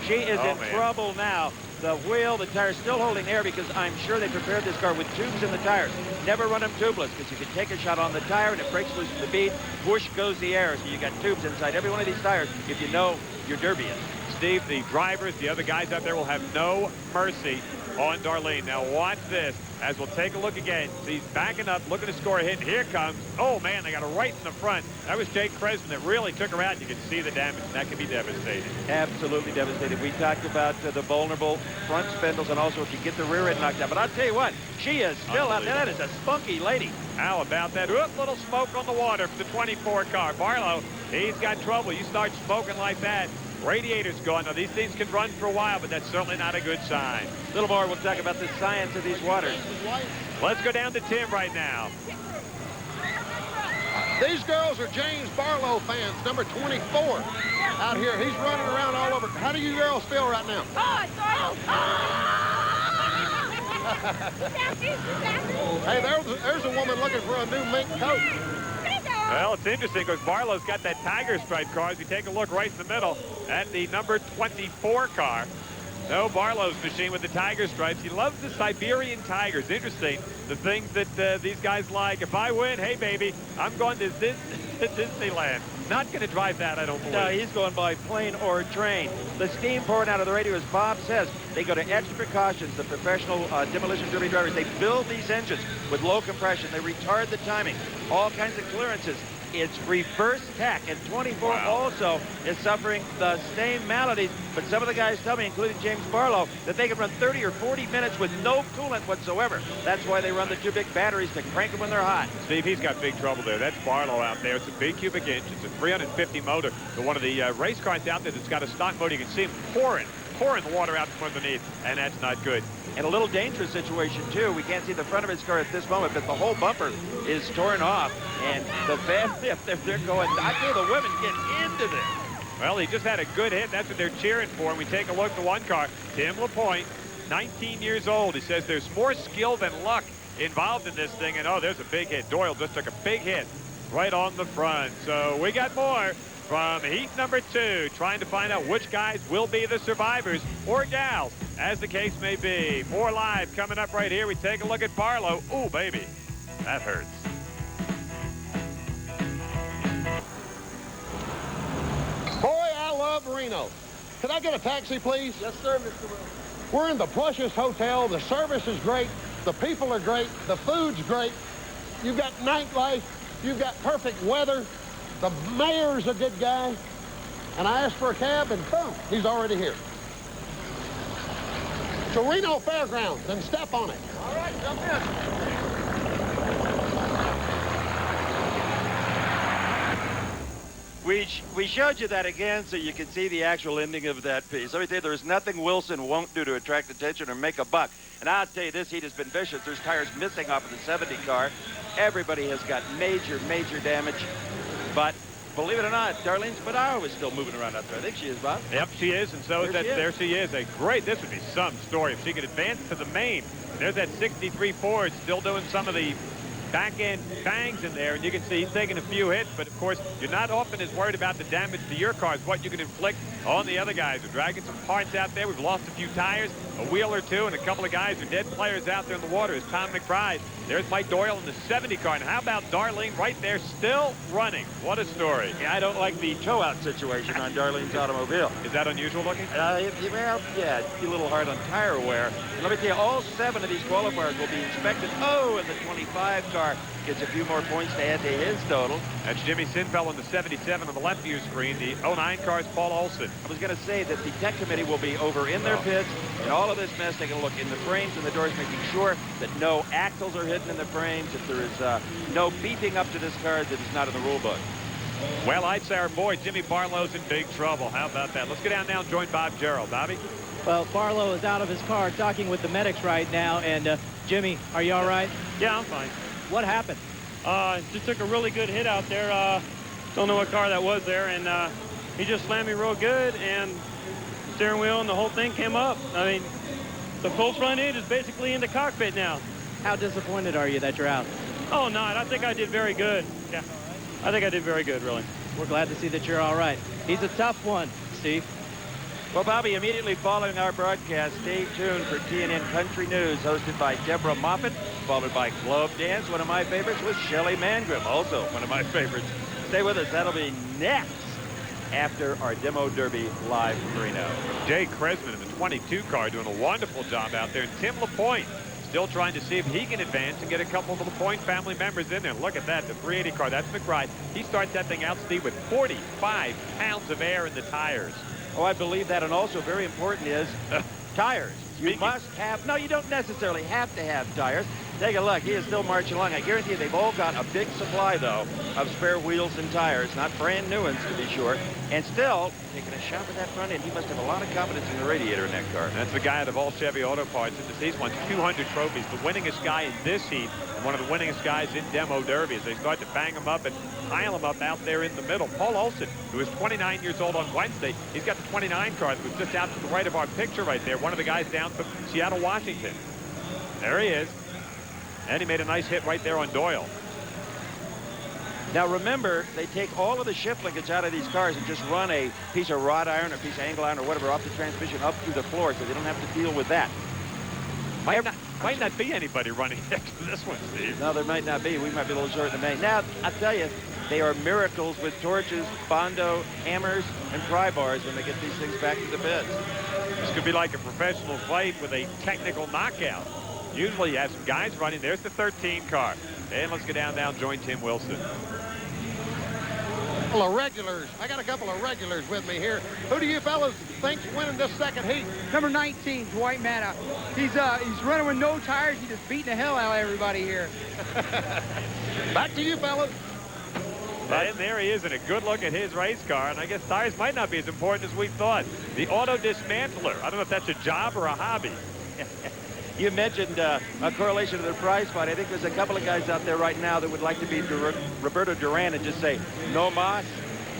Speaker 1: She is in trouble now. The wheel, the tires still holding air because I'm sure they prepared this car with tubes in the tires. Never run them tubeless because you can take a shot on the tire and it breaks loose from the bead. Whoosh goes the air. So you got tubes inside every one of these tires if you know your derbyist.
Speaker 2: Steve, the drivers, the other guys out there will have no mercy on Darlene. Now watch this as we'll take a look again. She's backing up, looking to score a hit, and here comes, oh man, they got her right in the front. That was Jake Kresman that really took her out. You can see the damage, and that can be devastating.
Speaker 1: Absolutely devastating. We talked about the vulnerable front spindles and also if you get the rear end knocked out. But I'll tell you what, she is still out there. That is a spunky lady.
Speaker 2: How about that? Oop, little smoke on the water for the 24 car. Barlow, he's got trouble. You start smoking like that, radiator's gone. Now, these things can run for a while, but that's certainly not a good sign.
Speaker 1: A little more, we'll talk about the science of these waters.
Speaker 2: Let's go down to Tim right now.
Speaker 6: These girls are James Barlow fans, number 24 out here. He's running around all over. How do you girls feel right now? Hey, there's a woman looking for a new mink coat.
Speaker 2: Well, it's interesting because Barlow's got that tiger stripe car. As you take a look right in the middle at the number 24 car. No, Barlow's machine with the tiger stripes. He loves the Siberian tigers. Interesting, the things that these guys like. If I win, hey, baby, I'm going to Disneyland. Not going to drive that, I don't believe.
Speaker 1: No, he's going by plane or train. The steam pouring out of the radio, as Bob says, they go to extra precautions. The professional demolition derby drivers, they build these engines with low compression. They retard the timing. All kinds of clearances. It's reverse tach, and 24 also is suffering the same maladies. But some of the guys tell me, including James Barlow, that they can run 30 or 40 minutes with no coolant whatsoever. That's why they run the two big batteries to crank them when they're hot.
Speaker 2: Steve, he's got big trouble there. That's Barlow out there. It's a big cubic inch. It's a 350 motor. But one of the race cars out there that's got a stock motor, you can see him pouring the water out from underneath, and that's not good.
Speaker 1: And a little dangerous situation, too. We can't see the front of his car at this moment, but the whole bumper is torn off. And the family, if they're going, I tell you, the women get into this.
Speaker 2: Well, he just had a good hit. That's what they're cheering for. And we take a look at the one car. Tim LaPointe, 19 years old. He says there's more skill than luck involved in this thing. And, oh, there's a big hit. Doyle just took a big hit right on the front. So we got more from heat number 2, trying to find out which guys will be the survivors or gals, as the case may be. More live coming up right here. We take a look at Barlow. Ooh, baby, that hurts.
Speaker 6: Boy, I love Reno. Can I get a taxi, please? Yes, sir, Mr. Wilson. We're in the plushest hotel. The service is great. The people are great. The food's great. You've got nightlife. You've got perfect weather. The mayor's a good guy. And I asked for a cab, and boom, he's already here. So Reno Fairgrounds, and step on it. All right, jump in.
Speaker 1: We showed you that again so you can see the actual ending of that piece. Let me tell you, there's nothing Wilson won't do to attract attention or make a buck. And I'll tell you, this heat has been vicious. There's tires missing off of the 70 car. Everybody has got major, major damage. But believe it or not, Darlene Spadaro is still moving around out there. I think she is, Bob.
Speaker 2: Yep, she is, and so is that. There she is. This would be some story if she could advance to the main. There's that 63 Ford still doing some of the back-end bangs in there, and you can see he's taking a few hits, but of course, you're not often as worried about the damage to your cars, what you can inflict on the other guys. We're dragging some parts out there. We've lost a few tires, a wheel or two, and a couple of guys are dead players out there in the water. Is Tom McBride. There's Mike Doyle in the 70 car, and how about Darlene right there still running? What a story.
Speaker 1: Yeah, I don't like the tow-out situation on Darlene's automobile.
Speaker 2: Is that unusual looking?
Speaker 1: Well, yeah, it's a little hard on tire wear. And let me tell you, all 7 of these qualifiers will be inspected. Oh, and the 25 car gets a few more points to add to his total.
Speaker 2: That's Jimmy Sinfeld on the 77 on the left view screen. The 09 car is Paul Olsen.
Speaker 1: I was going to say that the tech committee will be over in their pits, and all of this mess, taking a look in the frames and the doors, making sure that no axles are hidden in the frames, if there is no beeping up to this car that is not in the rule book.
Speaker 2: Well, I'd say our boy Jimmy Barlow's in big trouble. How about that? Let's go down now and join Bob Gerald. Bobby?
Speaker 3: Well, Barlow is out of his car talking with the medics right now. And Jimmy, are you all right?
Speaker 8: Yeah, I'm fine.
Speaker 3: What happened?
Speaker 8: Just took a really good hit out there. Don't know what car that was there. And he just slammed me real good. And the steering wheel and the whole thing came up. I mean, the full front end is basically in the cockpit now.
Speaker 3: How disappointed are you that you're out?
Speaker 8: Oh, no, I think I did very good. Yeah, I think I did very good, really.
Speaker 3: We're glad to see that you're all right. He's a tough one, Steve.
Speaker 1: Well, Bobby, immediately following our broadcast, stay tuned for TNN Country News, hosted by Deborah Moffat, followed by Globe Dance. One of my favorites was Shelley Mangrum, also one of my favorites. Stay with us. That'll be next after our Demo Derby live from Reno.
Speaker 2: Jay Kresman in the 22 car doing a wonderful job out there. And Tim LaPointe still trying to see if he can advance and get a couple of the LaPointe family members in there. Look at that, the 380 car. That's McBride. He starts that thing out, Steve, with 45 pounds of air in the tires.
Speaker 1: Oh, I believe that. And also very important is tires. You must have, no, you don't necessarily have to have tires. Take a look. He is still marching along. I guarantee you they've all got a big supply, though, of spare wheels and tires. Not brand new ones, to be sure. And still, taking a shot with that front end, he must have a lot of confidence in the radiator in that car.
Speaker 2: That's the guy out of all Chevy Auto Parts. He's won 200 trophies. The winningest guy in this heat, and one of the winningest guys in Demo Derby as they start to bang him up and pile him up out there in the middle. Paul Olsen, who is 29 years old on Wednesday, he's got the 29 car that was just out to the right of our picture right there. One of the guys down from Seattle, Washington. There he is. And he made a nice hit right there on Doyle.
Speaker 1: Now remember, they take all of the shift linkage out of these cars and just run a piece of wrought iron or a piece of angle iron or whatever off the transmission up through the floor so they don't have to deal with that.
Speaker 2: Might not be anybody running next to this one, Steve.
Speaker 1: No, there might not be. We might be a little short in the main. Now, I'll tell you, they are miracles with torches, Bondo, hammers, and pry bars when they get these things back to the pits.
Speaker 2: This could be like a professional fight with a technical knockout. Usually you have some guys running. There's the 13 car. And let's go down now and join Tim Wilson.
Speaker 6: A couple of regulars. I got a couple of regulars with me here. Who do you fellas think's winning this second heat?
Speaker 18: Number 19, Dwight Matta. He's running with no tires. He's just beating the hell out of everybody here.
Speaker 6: Back to you fellas.
Speaker 2: And there he is in a good look at his race car. And I guess tires might not be as important as we thought. The auto dismantler. I don't know if that's a job or a hobby.
Speaker 1: You mentioned a correlation to the prize fight. I think there's a couple of guys out there right now that would like to be Roberto Duran and just say, no mas,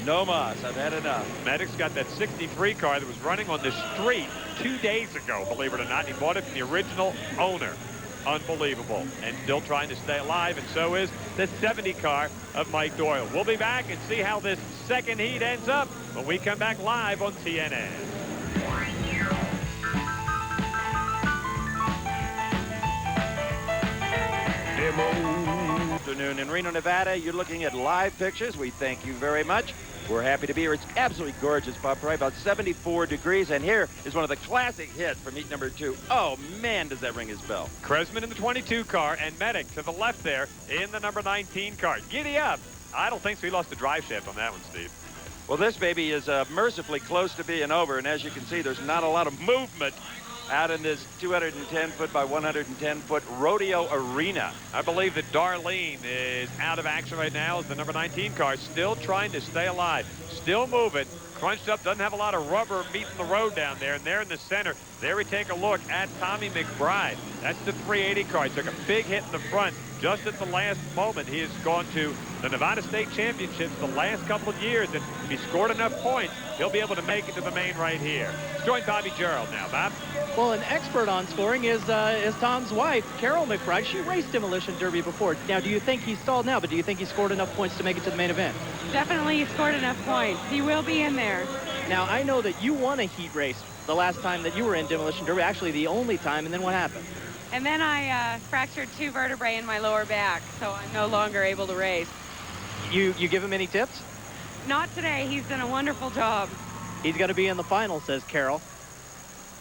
Speaker 1: no mas. I've had enough.
Speaker 2: Maddox got that 63 car that was running on the street 2 days ago, believe it or not. He bought it from the original owner. Unbelievable. And still trying to stay alive, and so is the 70 car of Mike Doyle. We'll be back and see how this second heat ends up when we come back live on TNN.
Speaker 1: Afternoon in Reno, Nevada. You're looking at live pictures. We thank you very much. We're happy to be here. It's absolutely gorgeous, Bob. Probably about 74 degrees. And here is one of the classic hits from heat number 2. Oh, man, does that ring his bell.
Speaker 2: Kresman in the 22 car and Medic to the left there in the number 19 car. Giddy up. I don't think so. He lost the drive shaft on that one, Steve.
Speaker 1: Well, this baby is mercifully close to being over. And as you can see, there's not a lot of movement out in this 210-foot by 110-foot rodeo arena.
Speaker 2: I believe that Darlene is out of action right now as the number 19 car, still trying to stay alive, still moving, crunched up, doesn't have a lot of rubber meeting the road down there. And there in the center, there we take a look at Tommy McBride. That's the 380 car. He took a big hit in the front just at the last moment. He has gone to the Nevada State Championships the last couple of years, and if he scored enough points, he'll be able to make it to the main right here. Let's join Bobby Gerald now. Bob?
Speaker 3: Well, an expert on scoring is Tom's wife, Carol McBride. She raced Demolition Derby before. Now, do you think he stalled now, but do you think he scored enough points to make it to the main event?
Speaker 10: Definitely he scored enough points. He will be in there.
Speaker 3: Now, I know that you won a heat race the last time that you were in Demolition Derby, actually the only time, and then what happened?
Speaker 10: And then I fractured 2 vertebrae in my lower back, so I'm no longer able to race.
Speaker 3: You give him any tips?
Speaker 10: Not today. He's done a wonderful job.
Speaker 3: He's going to be in the final, says Carol.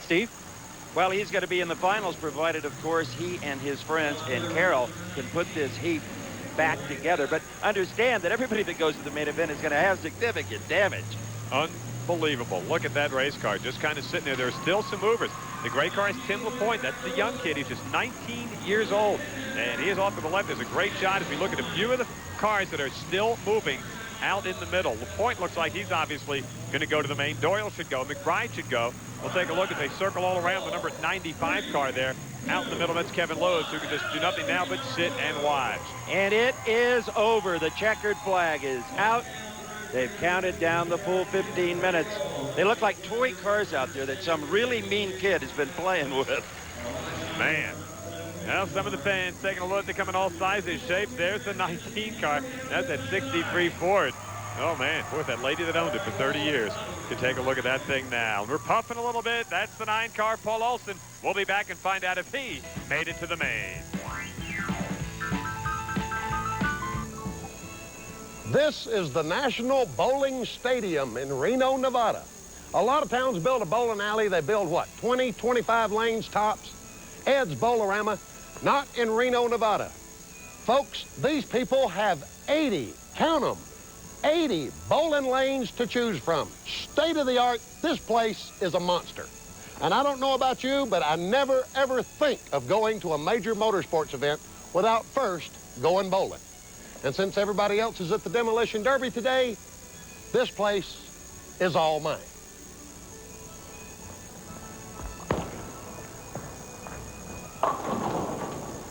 Speaker 3: Steve?
Speaker 1: Well, he's going to be in the finals, provided, of course, he and his friends and Carol can put this heat back together. But understand that everybody that goes to the main event is going to have significant damage.
Speaker 2: Unbelievable. Look at that race car just kind of sitting there. There's still some movers. The gray car is Tim LaPointe. That's the young kid. He's just 19 years old. And he is off to the left. There's a great shot as we look at a few of the cars that are still moving out in the middle. LaPointe looks like he's obviously going to go to the main. Doyle should go. McBride should go. We'll take a look as they circle all around the number 95 car there. Out in the middle, that's Kevin Lewis, who can just do nothing now but sit and watch.
Speaker 1: And it is over. The checkered flag is out. They've counted down the full 15 minutes. They look like toy cars out there that some really mean kid has been playing with.
Speaker 2: Man. Now some of the fans taking a look. They come in all sizes, shapes. There's the 19 car. That's that 63 Ford. Oh, man. Boy, that lady that owned it for 30 years can take a look at that thing now. We're puffing a little bit. That's the 9 car, Paul Olsen. We'll be back and find out if he made it to the main.
Speaker 6: This is the National Bowling Stadium in Reno, Nevada. A lot of towns build a bowling alley. They build, what, 20, 25 lanes tops? Ed's Bowlerama, not in Reno, Nevada. Folks, these people have 80, count them, 80 bowling lanes to choose from. State of the art, this place is a monster. And I don't know about you, but I never, ever think of going to a major motorsports event without first going bowling. And since everybody else is at the Demolition Derby today, this place is all mine.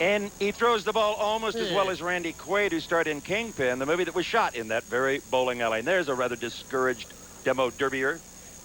Speaker 1: And he throws the ball almost as well as Randy Quaid, who starred in Kingpin, the movie that was shot in that very bowling alley. And there's a rather discouraged demo derbier.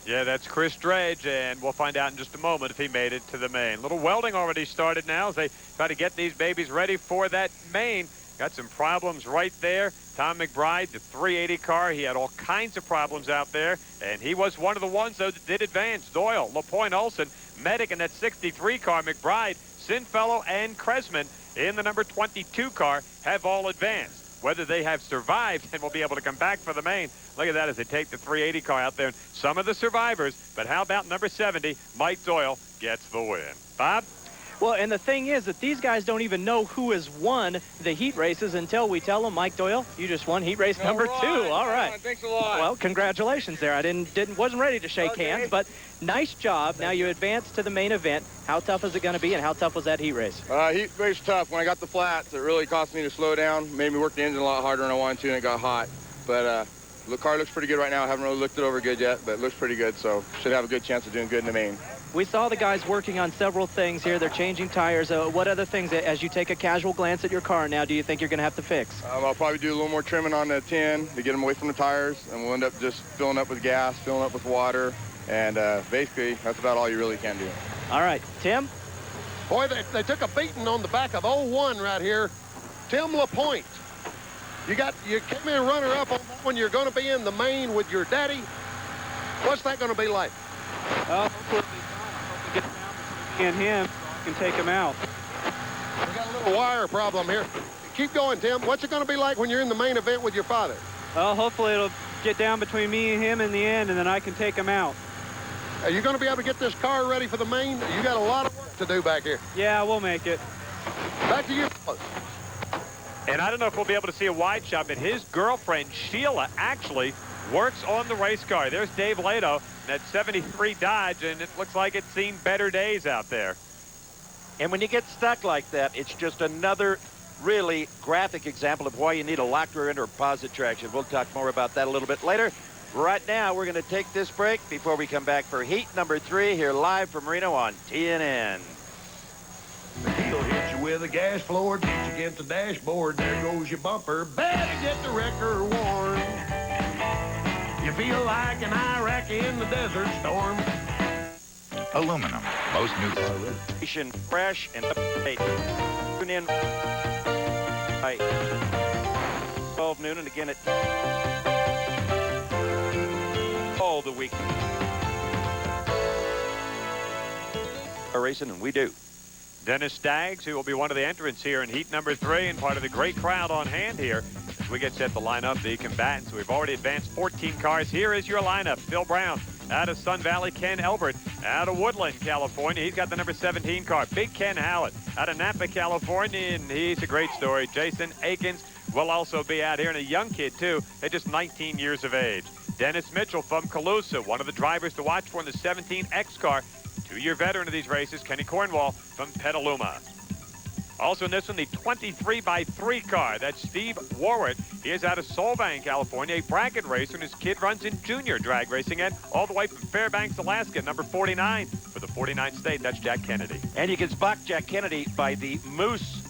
Speaker 2: Yeah, that's Chris Dredge, and we'll find out in just a moment if he made it to the main. Little welding already started now as they try to get these babies ready for that main. Got some problems right there. Tom McBride, the 380 car, he had all kinds of problems out there, and he was one of the ones, though, that did advance. Doyle, LaPointe, Olsen, Medic in that 63 car, McBride, Sinfellow, and Kresman in the number 22 car have all advanced. Whether they have survived and will be able to come back for the main, look at that as they take the 380 car out there. And some of the survivors, but how about number 70, Mike Doyle, gets the win. Bob?
Speaker 3: Well, and the thing is that these guys don't even know who has won the heat races until we tell them, Mike Doyle, you just won heat race number 2. All right.
Speaker 20: Thanks a lot.
Speaker 3: Well, congratulations there. I wasn't ready to shake hands, but nice job. Now you advance to the main event. How tough is it going to be, and how tough was that heat race?
Speaker 11: Heat race tough. When I got the flats, it really cost me to slow down. Made me work the engine a lot harder than I wanted to, and it got hot. But the car looks pretty good right now. I haven't really looked it over good yet, but it looks pretty good, so should have a good chance of doing good in the main.
Speaker 3: We saw the guys working on several things here. They're changing tires. What other things, as you take a casual glance at your car now, do you think you're going to have to fix?
Speaker 11: I'll probably do a little more trimming on the tin to get them away from the tires, and we'll end up just filling up with gas, filling up with water, and basically that's about all you really can do.
Speaker 3: All right, Tim?
Speaker 6: Boy, they took a beating on the back of 01 right here. Tim LaPointe. You came in runner-up on that one. You're going to be in the main with your daddy. What's that going to be like?
Speaker 8: Hopefully it'll be fine. I hope we get down between me and him so I can take him out.
Speaker 6: We got a little wire problem here. Keep going, Tim. What's it going to be like when you're in the main event with your father?
Speaker 8: Well, hopefully it'll
Speaker 3: get down between me and him in the end, and then I can take him out.
Speaker 6: Are you going to be able to get this car ready for the main? You got a lot of work to do back here.
Speaker 3: Yeah, we'll make it.
Speaker 6: Back to you, fellas.
Speaker 2: And I don't know if we'll be able to see a wide shot, but his girlfriend, Sheila, actually works on the race car. There's Dave Lato, that 73 Dodge, and it looks like it's seen better days out there.
Speaker 1: And when you get stuck like that, it's just another really graphic example of why you need a locked rear end or positive traction. We'll talk more about that a little bit later. Right now, we're going to take this break before we come back for heat number 3 here live from Reno on TNN.
Speaker 9: He'll hit you with a gas floor, beat you against the dashboard. There goes your bumper. Better get the wrecker warm. You feel like an Iraqi in the desert storm.
Speaker 16: Aluminum, most neutral.
Speaker 1: Fresh and up-to-date. Tune in by 12 noon and again at all the week. We're racing, and we do.
Speaker 2: Dennis Staggs, who will be one of the entrants here in heat number 3 and part of the great crowd on hand here as we get set to line up the combatants. We've already advanced 14 cars. Here is your lineup. Phil Brown out of Sun Valley, Ken Elbert out of Woodland, California. He's got the number 17 car. Big Ken Howlett out of Napa, California, and he's a great story. Jason Akins will also be out here, and a young kid, too. They're just 19 years of age. Dennis Mitchell from Colusa, one of the drivers to watch for in the 17X car. 2-year veteran of these races, Kenny Cornwall from Petaluma. Also in this one, the 23x3 car. That's Steve Warwick. He is out of Solvang, California, a bracket racer, and his kid runs in junior drag racing and all the way from Fairbanks, Alaska, number 49 for the 49th state. That's Jack Kennedy.
Speaker 1: And you can spot Jack Kennedy by the moose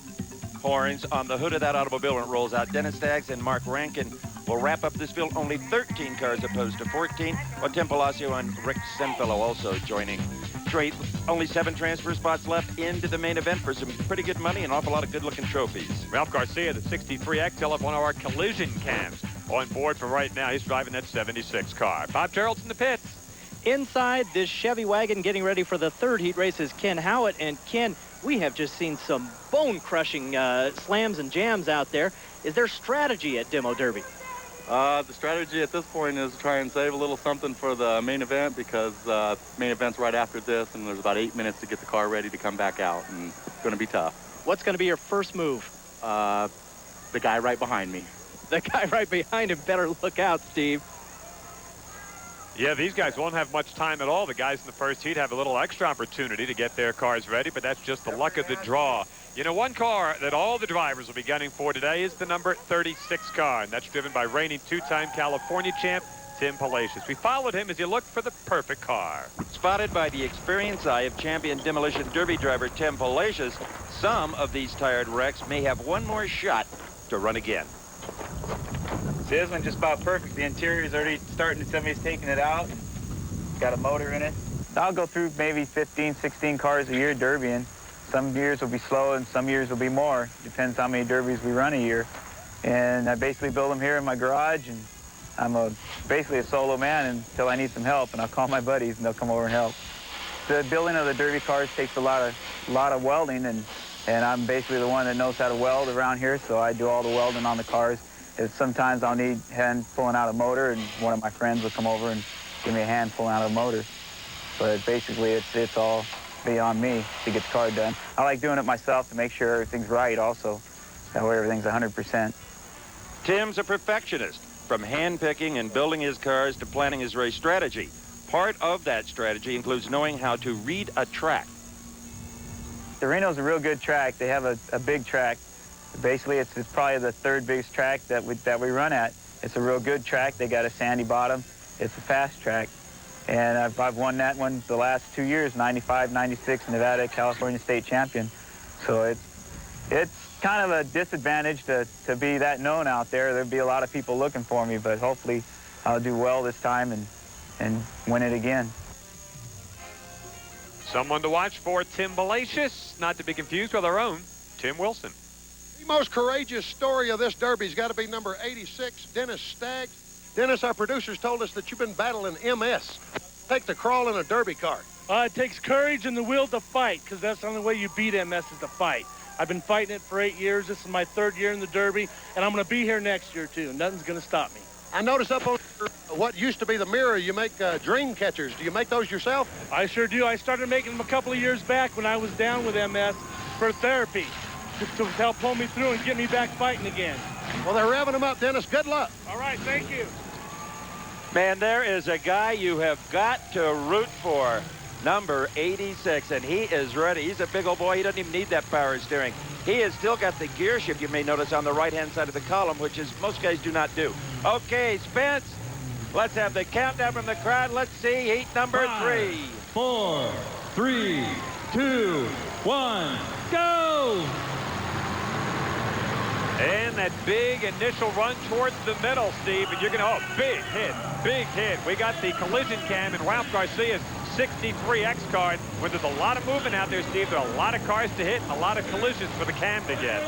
Speaker 1: horns on the hood of that automobile when it rolls out. Dennis Staggs and Mark Rankin will wrap up this field. Only 13 cars opposed to 14. Well, Tim Palacio and Rick Senfellow also joining. Straight, only 7 transfer spots left into the main event for some pretty good money and an awful lot of good-looking trophies.
Speaker 2: Ralph Garcia, the 63X, will have one of our collision cams on board for right now. He's driving that 76 car. Bob Gerald's in the pits.
Speaker 3: Inside this Chevy wagon getting ready for the 3rd heat race is Ken Howat. And Ken, we have just seen some bone-crushing slams and jams out there. Is there strategy at Demo Derby?
Speaker 12: The strategy at this point is to try and save a little something for the main event because main event's right after this, and there's about 8 minutes to get the car ready to come back out, and it's going to be tough.
Speaker 3: What's going to be your first move?
Speaker 12: The guy right behind me.
Speaker 3: The guy right behind him better look out, Steve.
Speaker 2: Yeah, these guys won't have much time at all. The guys in the first heat have a little extra opportunity to get their cars ready, but that's just the luck of the draw. You know, one car that all the drivers will be gunning for today is the number 36 car, and that's driven by reigning 2-time California champ Tim Palacios. We followed him as he looked for the perfect car.
Speaker 1: Spotted by the experienced eye of champion Demolition Derby driver Tim Palacios, some of these tired wrecks may have one more shot to run again.
Speaker 7: See, this one's just about perfect. The interior is already starting, somebody's taking it out. Got a motor in it. I'll go through maybe 15, 16 cars a year derbying. Some years will be slow and some years will be more. Depends how many derbies we run a year. And I basically build them here in my garage, and I'm basically a solo man until I need some help, and I'll call my buddies and they'll come over and help. The building of the derby cars takes a lot of welding, and I'm basically the one that knows how to weld around here, so I do all the welding on the cars. Sometimes I'll need hand pulling out a motor, and one of my friends will come over and give me a hand pulling out a motor. But basically, it's all beyond me to get the car done. I like doing it myself to make sure everything's right also. That way everything's 100%.
Speaker 1: Tim's a perfectionist, from hand-picking and building his cars to planning his race strategy. Part of that strategy includes knowing how to read a track.
Speaker 7: The Reno's a real good track. They have a big track. Basically, it's probably the 3rd biggest track that we run at. It's a real good track. They got a sandy bottom. It's a fast track. And I've won that one the last 2 years, 95, 96, Nevada, California state champion. So it's kind of a disadvantage to be that known out there. There'd be a lot of people looking for me, but hopefully I'll do well this time and win it again.
Speaker 2: Someone to watch for, Tim Palacios, not to be confused with our own Tim Wilson.
Speaker 6: The most courageous story of this derby's got to be number 86, Dennis Staggs. Dennis, our producers told us that you've been battling MS. Take the crawl in a derby car.
Speaker 23: It takes courage and the will to fight, because that's the only way you beat MS is to fight. I've been fighting it for 8 years. This is my 3rd year in the derby, and I'm going to be here next year, too. Nothing's going to stop me.
Speaker 6: I noticed up on what used to be the mirror, you make dream catchers. Do you make those yourself?
Speaker 23: I sure do. I started making them a couple of years back when I was down with MS for therapy to help pull me through and get me back fighting again.
Speaker 6: Well, they're revving them up, Dennis. Good luck.
Speaker 23: All right, thank you.
Speaker 1: Man, there is a guy you have got to root for. Number 86, and he is ready. He's a big old boy. He doesn't even need that power steering. He has still got the gear shift, you may notice, on the right-hand side of the column, which is most guys do not do. Okay, Spence, let's have the countdown from the crowd. Let's see heat number 3.
Speaker 13: 4, 3, 2, 1, go!
Speaker 2: And that big initial run towards the middle, Steve, and you're going to, oh, big hit, big hit. We got the collision cam in Ralph Garcia's 63X car. When there's a lot of movement out there, Steve, there are a lot of cars to hit, a lot of collisions for the cam to get.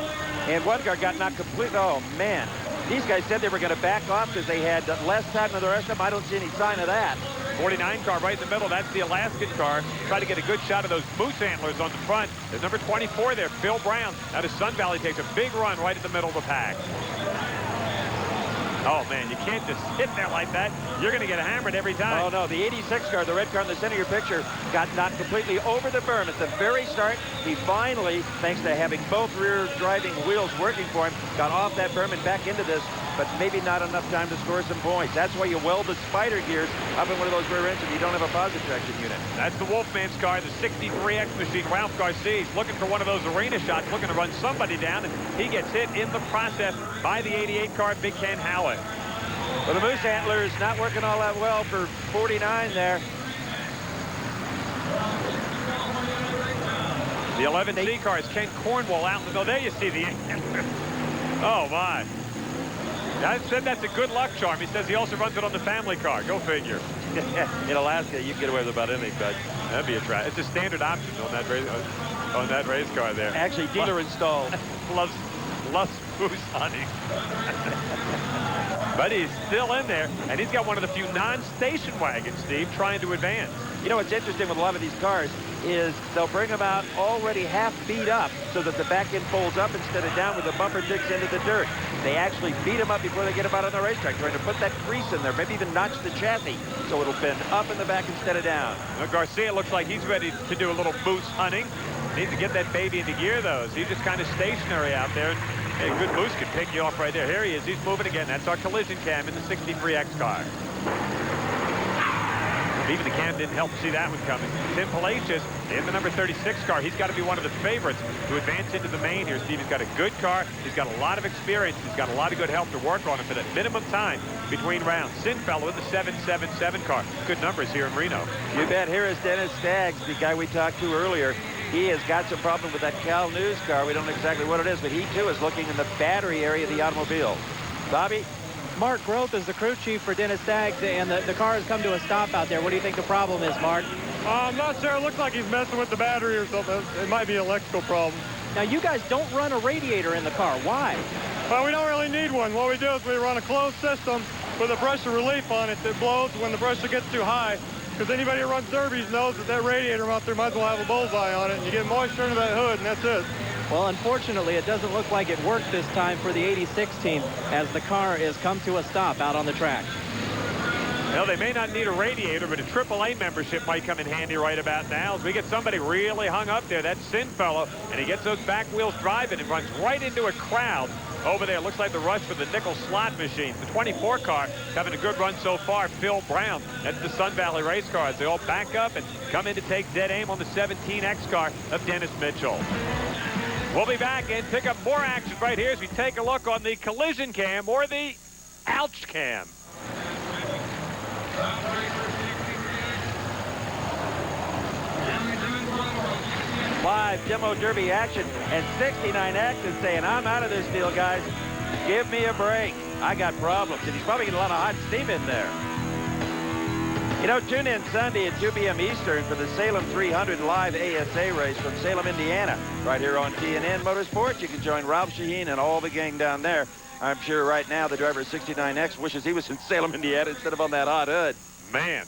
Speaker 1: And one car got knocked completely. Oh, man. These guys said they were going to back off because they had less time than the rest of them. I don't see any sign of that.
Speaker 2: 49 car right in the middle. That's the Alaskan car. Try to get a good shot of those moose antlers on the front. There's number 24 there, Phil Brown. Out of Sun Valley takes a big run right in the middle of the pack. Oh, man, you can't just hit there like that. You're going to get hammered every time.
Speaker 1: Oh, no, the 86 car, the red car in the center of your picture, got knocked completely over the berm at the very start. He finally, thanks to having both rear driving wheels working for him, got off that berm and back into this, but maybe not enough time to score some points. That's why you weld the spider gears up in one of those rear ends if you don't have a positive traction unit.
Speaker 2: That's the Wolfman's car, the 63X machine. Ralph Garcia looking for one of those arena shots, looking to run somebody down, and he gets hit in the process by the 88 car, Big Ken Howard.
Speaker 1: Well, the moose antlers not working all that well for 49 there.
Speaker 2: The 11C car is Ken Cornwall out in the middle. There you see the antler. Oh, my. I said that's a good luck charm. He says he also runs it on the family car. Go figure.
Speaker 1: In Alaska, you can get away with about anything, but
Speaker 2: that'd be a try. It's a standard option on that race car there.
Speaker 1: Actually, dealer installed.
Speaker 2: Loves moose hunting. But he's still in there, and he's got one of the few non-station wagons, Steve, trying to advance.
Speaker 1: You know what's interesting with a lot of these cars is they'll bring them out already half beat up so that the back end folds up instead of down with the bumper digs into the dirt. They actually beat them up before they get them out on the racetrack, trying to put that crease in there, maybe even notch the chassis so it'll bend up in the back instead of down.
Speaker 2: Well, Garcia looks like he's ready to do a little moose hunting. Needs to get that baby into gear, though. So he's just kind of stationary out there. Hey, a good moose can pick you off right there. Here he is. He's moving again. That's our collision cam in the 63X car. Even the cam didn't help see that one coming. Tim Palacios in the number 36 car. He's got to be one of the favorites to advance into the main here, Steve. He's got a good car. He's got a lot of experience. He's got a lot of good help to work on him for that minimum time between rounds. Sinfellow in the 777 car. Good numbers here in Reno.
Speaker 1: You bet. Here is Dennis Staggs, the guy we talked to earlier. He has got some problem with that Cal News car. We don't know exactly what it is, but he, too, is looking in the battery area of the automobile. Bobby?
Speaker 3: Mark Groth is the crew chief for Dennis Staggs, and the car has come to a stop out there. What do you think the problem is, Mark?
Speaker 23: I'm not sure. It looks like he's messing with the battery or something. It might be an electrical problem.
Speaker 3: Now, you guys don't run a radiator in the car. Why?
Speaker 23: Well, we don't really need one. What we do is we run a closed system with a pressure relief on it that blows when the pressure gets too high. Because anybody who runs derbies knows that that radiator out there might as well have a bullseye on it, and you get moisture into that hood, and that's it.
Speaker 3: Well, unfortunately, it doesn't look like it worked this time for the 86 team as the car has come to a stop out on the track.
Speaker 2: Well, they may not need a radiator, but a AAA membership might come in handy right about now. As we get somebody really hung up there, that's Sinfellow, and he gets those back wheels driving and runs right into a crowd over there. Looks like the rush for the nickel slot machine. The 24 car having a good run so far. Phil Brown, that's the Sun Valley race cars. They all back up and come in to take dead aim on the 17X car of Dennis Mitchell. We'll be back and pick up more action right here as we take a look on the collision cam or the ouch cam.
Speaker 1: Live demo derby action, and 69X is saying, I'm out of this deal, guys. Give me a break. I got problems. And he's probably getting a lot of hot steam in there. You know, tune in Sunday at 2 p.m. Eastern for the Salem 300 live ASA race from Salem, Indiana. Right here on TNN Motorsports. You can join Ralph Shaheen and all the gang down there. I'm sure right now the driver of 69X wishes he was in Salem, Indiana instead of on that hot hood.
Speaker 2: Man.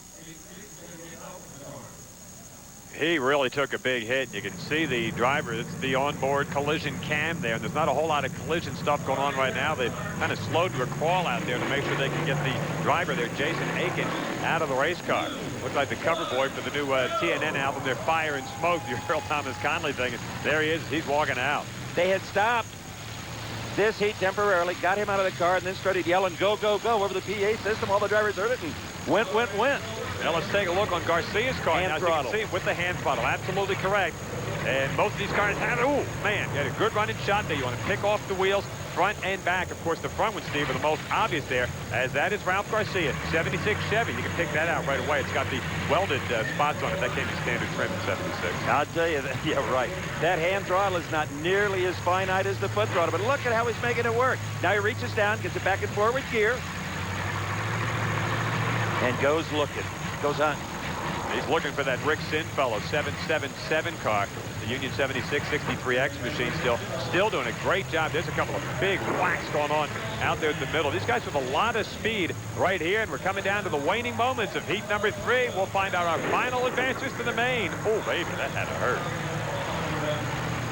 Speaker 2: He really took a big hit. You can see the driver. It's the onboard collision cam there. And there's not a whole lot of collision stuff going on right now. They've kind of slowed to a crawl out there to make sure they can get the driver there, Jason Aiken, out of the race car. Looks like the cover boy for the new TNN album, their Fire and Smoke, the Earl Thomas Conley thing. And there he is. He's walking out.
Speaker 1: They had stopped this heat temporarily, got him out of the car, and then started yelling, go, go, go, over the PA system. All the drivers heard it and went.
Speaker 2: Now let's take a look on Garcia's car.
Speaker 1: Hand
Speaker 2: now,
Speaker 1: throttle.
Speaker 2: you can see with the hand throttle. Absolutely correct. And most of these cars have, oh, man, you had a good running shot there. You want to pick off the wheels, front and back. Of course, the front one, Steve, are the most obvious there, as that is Ralph Garcia, 76 Chevy. You can pick that out right away. It's got the welded spots on it. That came in standard trim in 76.
Speaker 1: I'll tell you that, yeah, right. That hand throttle is not nearly as finite as the foot throttle, but look at how he's making it work. Now he reaches down, gets it back in forward gear, and goes looking, goes on.
Speaker 2: He's looking for that Rick Sinfellow 777 car, the Union 76 63X machine. Still doing a great job. There's a couple of big whacks going on out there in the middle. These guys with a lot of speed right here, and we're coming down to the waning moments of heat number 3. We'll find out our final advances to the main. Oh, baby, that had to hurt.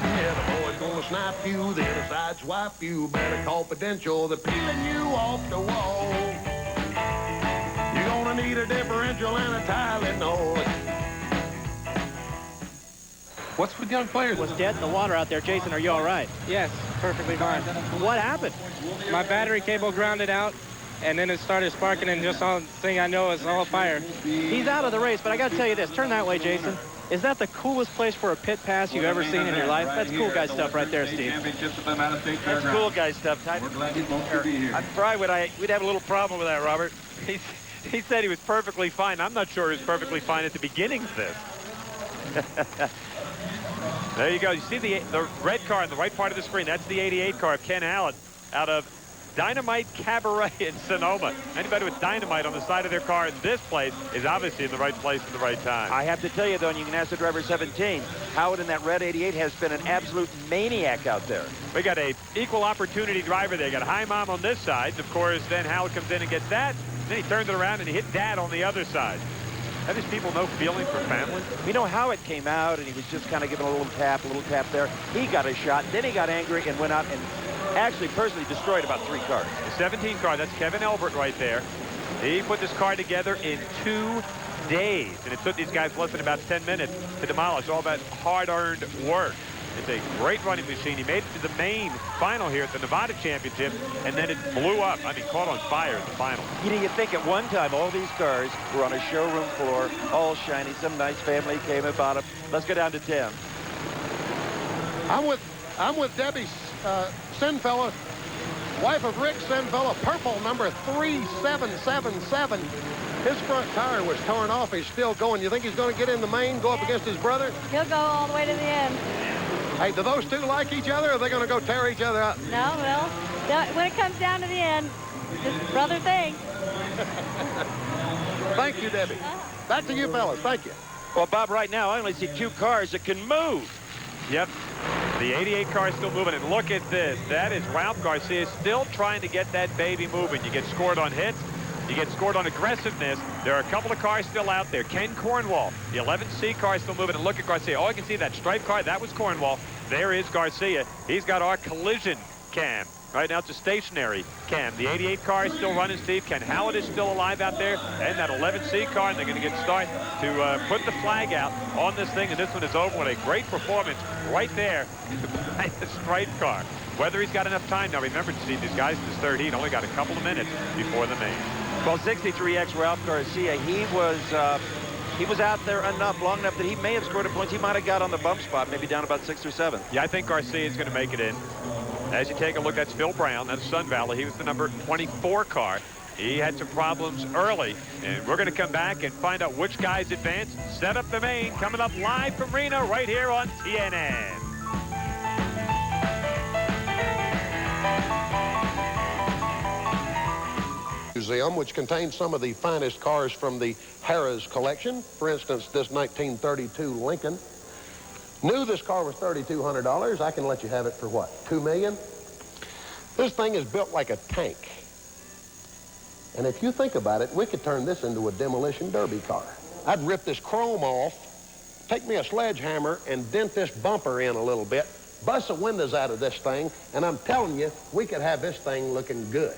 Speaker 9: Yeah, the boy's gonna snipe you, then a sideswipe you. Better call Prudential, they're peeling you off the wall. You're gonna need a differential and a Tylenol.
Speaker 18: What's with young players?
Speaker 3: Was dead in the water out there. Jason, are you all right?
Speaker 18: Yes, perfectly fine.
Speaker 3: What happened?
Speaker 18: My battery cable grounded out, and then it started sparking, and just all thing I know is all fire.
Speaker 3: He's out of the race, but I got to tell you this. Turn that way, Jason. Is that the coolest place for a pit pass you've ever seen in your life? That's cool guy stuff right there, Steve.
Speaker 1: That's cool guy stuff. We'd have a little problem with that, Robert.
Speaker 2: He said he was perfectly fine. I'm not sure he was perfectly fine at the beginning of this. There you go. You see the red car in the right part of the screen. That's the 88 car of Ken Howard out of Dynamite Cabaret in Sonoma. Anybody with dynamite on the side of their car in this place is obviously in the right place at the right time.
Speaker 1: I have to tell you, though, and you can ask the driver 17, Howard in that red 88 has been an absolute maniac out there.
Speaker 2: We got a equal opportunity driver there. Got High Mom on this side. Of course, then Howard comes in and gets that. Then he turns it around and he hit Dad on the other side. Have these people no feeling for family?
Speaker 1: We know Howard came out and he was just kind of giving a little tap there. He got a shot. Then he got angry and went out and actually personally destroyed about 3 cars.
Speaker 2: The 17 car, that's Kevin Elbert right there. He put this car together in 2 days, and it took these guys less than about 10 minutes to demolish all that hard-earned work. It's a great running machine. He made it to the main final here at the Nevada Championship, and then it blew up. I mean, caught on fire at the final.
Speaker 1: You know, you think at one time all these cars were on a showroom floor, all shiny. Some nice family came about them. Let's go down to 10.
Speaker 6: I'm with Debbie Sinfellow, wife of Rick Sinfellow, purple number 3777. His front tire was torn off. He's still going. You think he's going to get in the main, go up against his brother?
Speaker 10: He'll go all the way to the end.
Speaker 6: Hey, do those two like each other, or are they going to go tear each other up?
Speaker 10: No, well, when it comes down to the end, just brother thing.
Speaker 6: Thank you, Debbie. Back to you fellas. Thank you.
Speaker 1: Well, Bob, right now I only see 2 cars that can move.
Speaker 2: Yep. The 88 car is still moving, and look at this. That is Ralph Garcia still trying to get that baby moving. You get scored on hits. You get scored on aggressiveness. There are a couple of cars still out there. Ken Cornwall, the 11C car is still moving, and look at Garcia. All you can see, that striped car, that was Cornwall. There is Garcia. He's got our collision cam. Right now it's a stationary cam. The 88 car is still running, Steve. Ken Howard is still alive out there. And that 11C car, and they're going to get started to put the flag out on this thing. And this one is over with a great performance right there by the striped car. Whether he's got enough time. Now remember, Steve, these guys in his third heat only got a couple of minutes before the main.
Speaker 1: Well, 63X Ralph Garcia, he was out there long enough that he may have scored a point. He might have got on the bump spot, maybe down about 6 or 7.
Speaker 2: Yeah, I think Garcia is going to make it in. As you take a look, that's Phil Brown. That's Sun Valley. He was the number 24 car. He had some problems early, and we're going to come back and find out which guys advanced. Set up the main, coming up live from Reno right here on TNN.
Speaker 6: Museum, which contains some of the finest cars from the Harrah's collection. For instance, this 1932 Lincoln. Knew this car was $3,200. I can let you have it for what, $2 million? This thing is built like a tank. And if you think about it, we could turn this into a demolition derby car. I'd rip this chrome off, take me a sledgehammer and dent this bumper in a little bit, bust the windows out of this thing, and I'm telling you, we could have this thing looking good.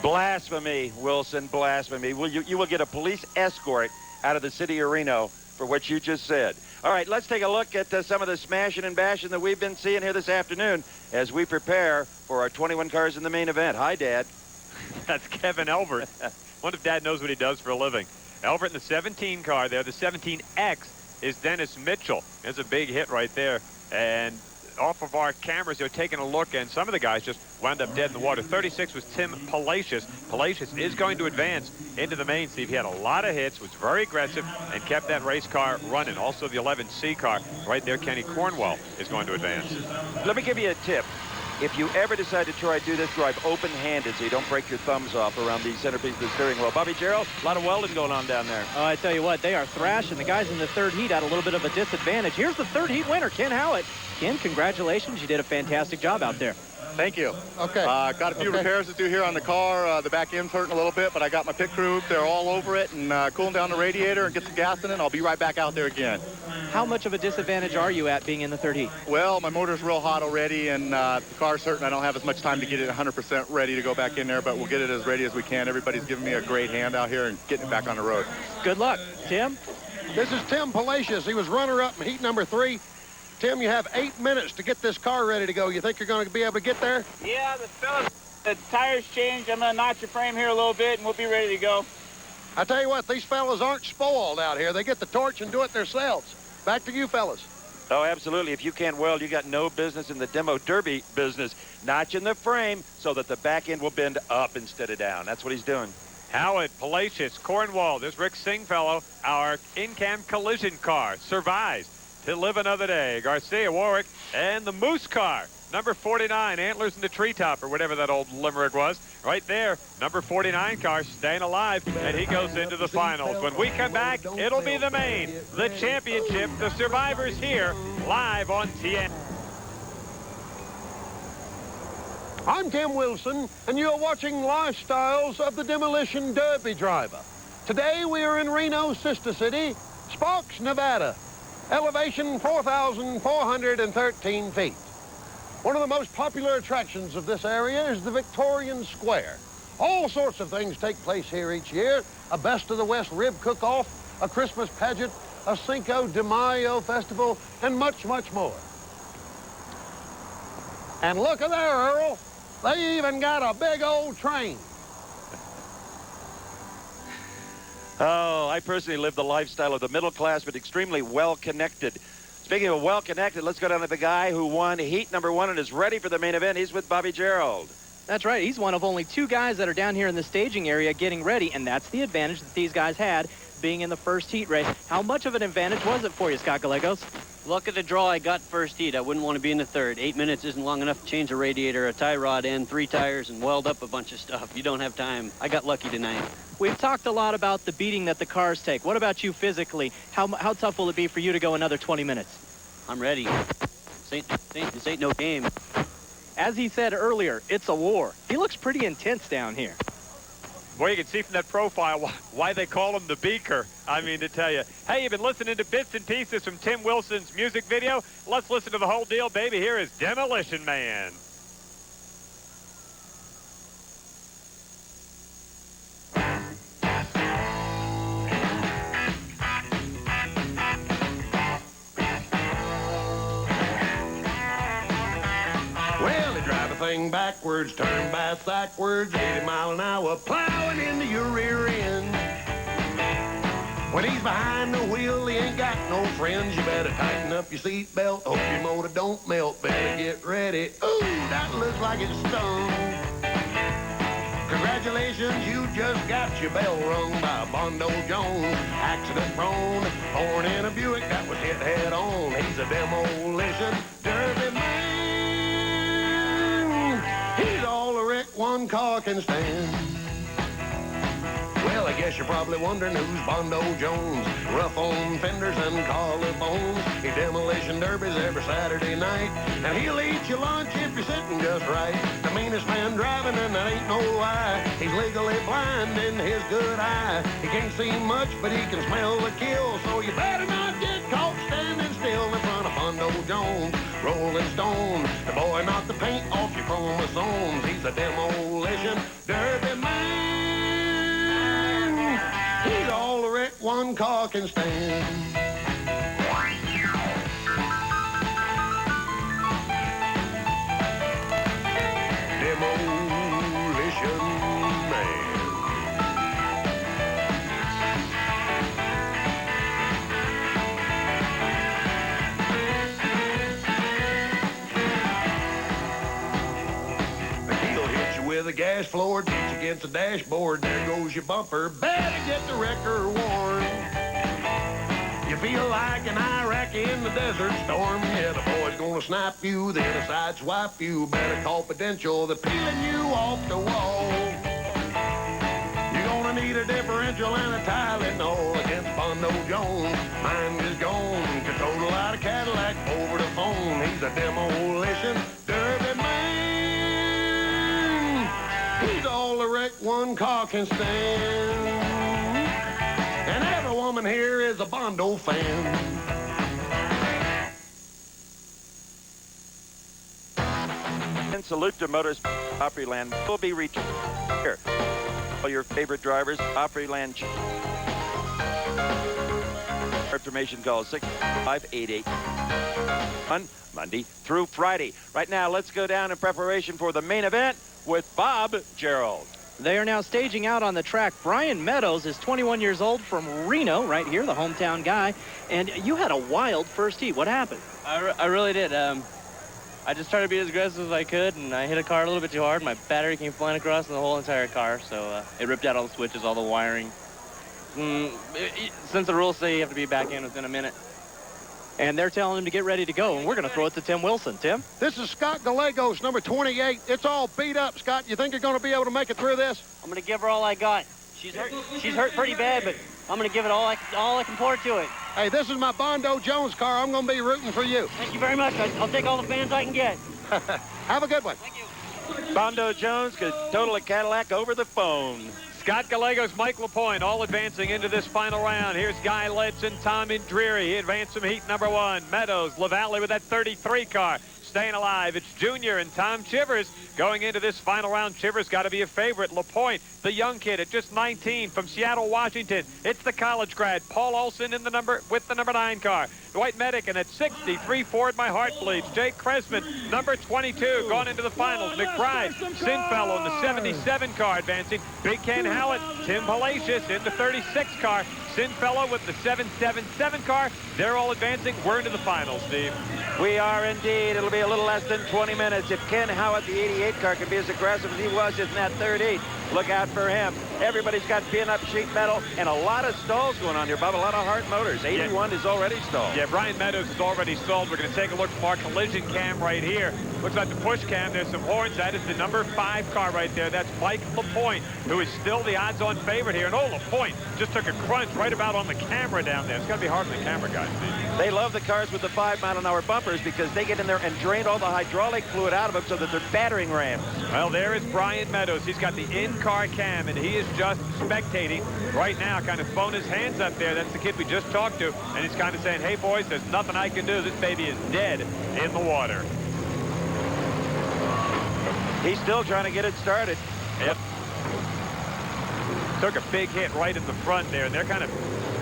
Speaker 1: Blasphemy, Wilson, blasphemy. You will get a police escort out of the city of Reno for what you just said. All right, let's take a look at some of the smashing and bashing that we've been seeing here this afternoon as we prepare for our 21 cars in the main event. Hi, Dad.
Speaker 2: That's Kevin Elbert. Wonder if Dad knows what he does for a living. Elbert in the 17 car there. The 17X is Dennis Mitchell. There's a big hit right there. And off of our cameras, they're taking a look, and some of the guys just wound up dead in the water. 36 was Tim Palacios. Palacios is going to advance into the main. Steve, he had a lot of hits, was very aggressive, and kept that race car running. Also, the 11C car right there, Kenny Cornwell, is going to advance.
Speaker 1: Let me give you a tip. If you ever decide to try to do this, drive open-handed so you don't break your thumbs off around the centerpiece of the steering wheel. Bobby Gerald, a lot of welding going on down there.
Speaker 3: Oh, I tell you what, they are thrashing. The guys in the third heat had a little bit of a disadvantage. Here's the third heat winner, Ken Howatt. Ken, congratulations. You did a fantastic job out there.
Speaker 12: Thank you.
Speaker 6: Okay.
Speaker 12: Got a few repairs to do here on the car. The back end's hurting a little bit, but I got my pit crew. They're all over it and cooling down the radiator and get some gas in it. I'll be right back out there again.
Speaker 3: How much of a disadvantage are you at being in the third heat?
Speaker 12: Well, my motor's real hot already, and the car's hurting. I don't have as much time to get it 100% ready to go back in there, but we'll get it as ready as we can. Everybody's giving me a great hand out here and getting it back on the road.
Speaker 3: Good luck. Tim?
Speaker 6: This is Tim Palacios. He was runner-up in heat number 3. Tim, you have 8 minutes to get this car ready to go. You think you're going to be able to get there?
Speaker 7: Yeah, the tires changed. I'm going to notch the frame here a little bit, and we'll be ready to go.
Speaker 6: I tell you what, these fellas aren't spoiled out here. They get the torch and do it themselves. Back to you fellas.
Speaker 1: Oh, absolutely. If you can't weld, you got no business in the demo derby business. Notching the frame so that the back end will bend up instead of down. That's what he's doing.
Speaker 2: Howard, Palacios, Cornwall, this Rick Singfellow, our in-cam collision car, survives to live another day. Garcia, Warwick, and the Moose car, number 49, Antlers in the Treetop, or whatever that old limerick was. Right there, number 49 car staying alive, and he goes into the finals. When we come back, it'll be the main, the championship, the survivors here, live on TNN.
Speaker 6: I'm Tim Wilson, and you're watching Lifestyles of the Demolition Derby Driver. Today we are in Reno, sister city, Sparks, Nevada. Elevation 4,413 feet. One of the most popular attractions of this area is the Victorian Square. All sorts of things take place here each year. A Best of the West rib cook-off, a Christmas pageant, a Cinco de Mayo festival, and much, much more. And look at there, Earl. They even got a big old train.
Speaker 1: Oh, I personally live the lifestyle of the middle class, but extremely well-connected. Speaking of well-connected, let's go down to the guy who won heat number 1 and is ready for the main event. He's with Bobby Gerald.
Speaker 3: That's right. He's one of only 2 guys that are down here in the staging area getting ready, and that's the advantage that these guys had being in the first heat race. How much of an advantage was it for you, Scott Gallegos?
Speaker 19: Look at the draw I got first heat. I wouldn't want to be in the third. 8 minutes isn't long enough to change a radiator, a tie rod end, 3 tires, and weld up a bunch of stuff. You don't have time. I got lucky tonight.
Speaker 3: We've talked a lot about the beating that the cars take. What about you physically? How tough will it be for you to go another 20 minutes?
Speaker 19: I'm ready. This ain't no game.
Speaker 3: As he said earlier, it's a war. He looks pretty intense down here.
Speaker 2: Boy, you can see from that profile why they call him the Beaker. I mean, to tell you. Hey, you've been listening to bits and pieces from Tim Wilson's music video. Let's listen to the whole deal, baby. Here is Demolition Man.
Speaker 9: Well, they drive a thing backwards, turn backwards, 80 miles an hour, plowing into your rear end. When he's behind the wheel, he ain't got no friends. You better tighten up your seatbelt, hope your motor don't melt. Better get ready. Ooh, that looks like it's stung. Congratulations, you just got your bell rung by Bondo Jones. Accident prone, born in a Buick that was hit head on. He's a demolition derby man. He's all a wreck one car can stand. Well, Well, I guess you're probably wondering who's Bondo Jones. Rough on fenders and collarbones. He demolition derbies every Saturday night. And he'll eat your lunch if you're sitting just right. The meanest man driving, and that ain't no lie. He's legally blind in his good eye. He can't see much, but he can smell the kill. So you better not get caught standing still in front of Bondo Jones. Rolling Stone, the boy knocked the paint off your chromosomes. He's a demolition derby man. He's all the wreck one car can stand. Demolition man. With a gas floor, ditch against the dashboard, there goes your bumper. Better get the wrecker warned. You feel like an Iraqi in the desert storm. Yeah, the boy's gonna snipe you, then a sideswipe you. Better call Prudential, they're peeling you off the wall. You're gonna need a differential and a Tylenol against Bondo Jones. Mine is gone, could total out a Cadillac over the phone. He's a demolition derby man. He's all the wreck one car can stand. And every woman here is a Bondo fan.
Speaker 1: And salute to Motors Opryland will be reaching here. All your favorite drivers, Opryland. Information call 6588 on Monday through Friday. Right now, let's go down in preparation for the main event with Bob Gerald.
Speaker 3: They are now staging out on the track. Brian Meadows is 21 years old from Reno, right here, the hometown guy. And you had a wild first heat. What happened?
Speaker 14: I really did. I just tried to be as aggressive as I could, and I hit a car a little bit too hard. My battery came flying across the whole entire car, so it ripped out all the switches, all the wiring. Since the rules say you have to be back in within a minute.
Speaker 3: And they're telling him to get ready to go, and we're going to throw it to Tim Wilson. Tim?
Speaker 6: This is Scott Gallegos, number 28. It's all beat up, Scott. You think you're going to be able to make it through this?
Speaker 15: I'm going to give her all I got. She's hurt pretty bad, but I'm going to give it all I can pour to it.
Speaker 6: Hey, this is my Bondo Jones car. I'm going to be rooting for you.
Speaker 15: Thank you very much. I'll take all the fans I can get.
Speaker 6: Have a good one.
Speaker 15: Thank you.
Speaker 1: Bondo Jones could total a Cadillac over the phone.
Speaker 2: Scott Gallegos, Mike LaPointe, all advancing into this final round. Here's Guy Letts and Tommy Dreary. He advanced from heat number 1. Meadows, LaValle with that 33 car. Staying alive, it's Junior and Tom Chivers going into this final round. Chivers got to be a favorite. LaPointe, the young kid at just 19 from Seattle, Washington. It's the college grad, Paul Olsen in the number 9 car. Dwight Medican at 63 Ford, My Heart Bleeds. Jake Kresman, number 22, going into the finals. McBride, Sinfellow in the 77 car advancing. Big Ken Howett, Tim Palacios in the 36 car. Sinfellow with the 777 car. They're all advancing. We're into the finals, Steve.
Speaker 1: We are indeed. It'll be a little less than 20 minutes. If Ken Howett, the 88 car, can be as aggressive as he was in that third heat, look out for him. Everybody's got pin-up sheet metal and a lot of stalls going on here, Bob. A lot of hard motors. 81 is already stalled.
Speaker 2: Yeah, Brian Meadows is already stalled. We're going to take a look from our collision cam right here. Looks like the push cam. There's some horns. That is the number 5 car right there. That's Mike LaPointe, who is still the odds-on favorite here. And LaPointe just took a crunch right about on the camera down there. It's got to be hard on the camera, guys.
Speaker 1: They love the cars with the 5-mile-an-hour bumpers because they get in there and drain all the hydraulic fluid out of them so that they're battering rams.
Speaker 2: Well, there is Brian Meadows. He's got the in-car cam, and he is just spectating right now, kind of throwing his hands up there. That's the kid we just talked to, and he's kind of saying, hey, boys, there's nothing I can do. This baby is dead in the water.
Speaker 1: He's still trying to get it started.
Speaker 2: Yep. Took a big hit right in the front there, and they're kind of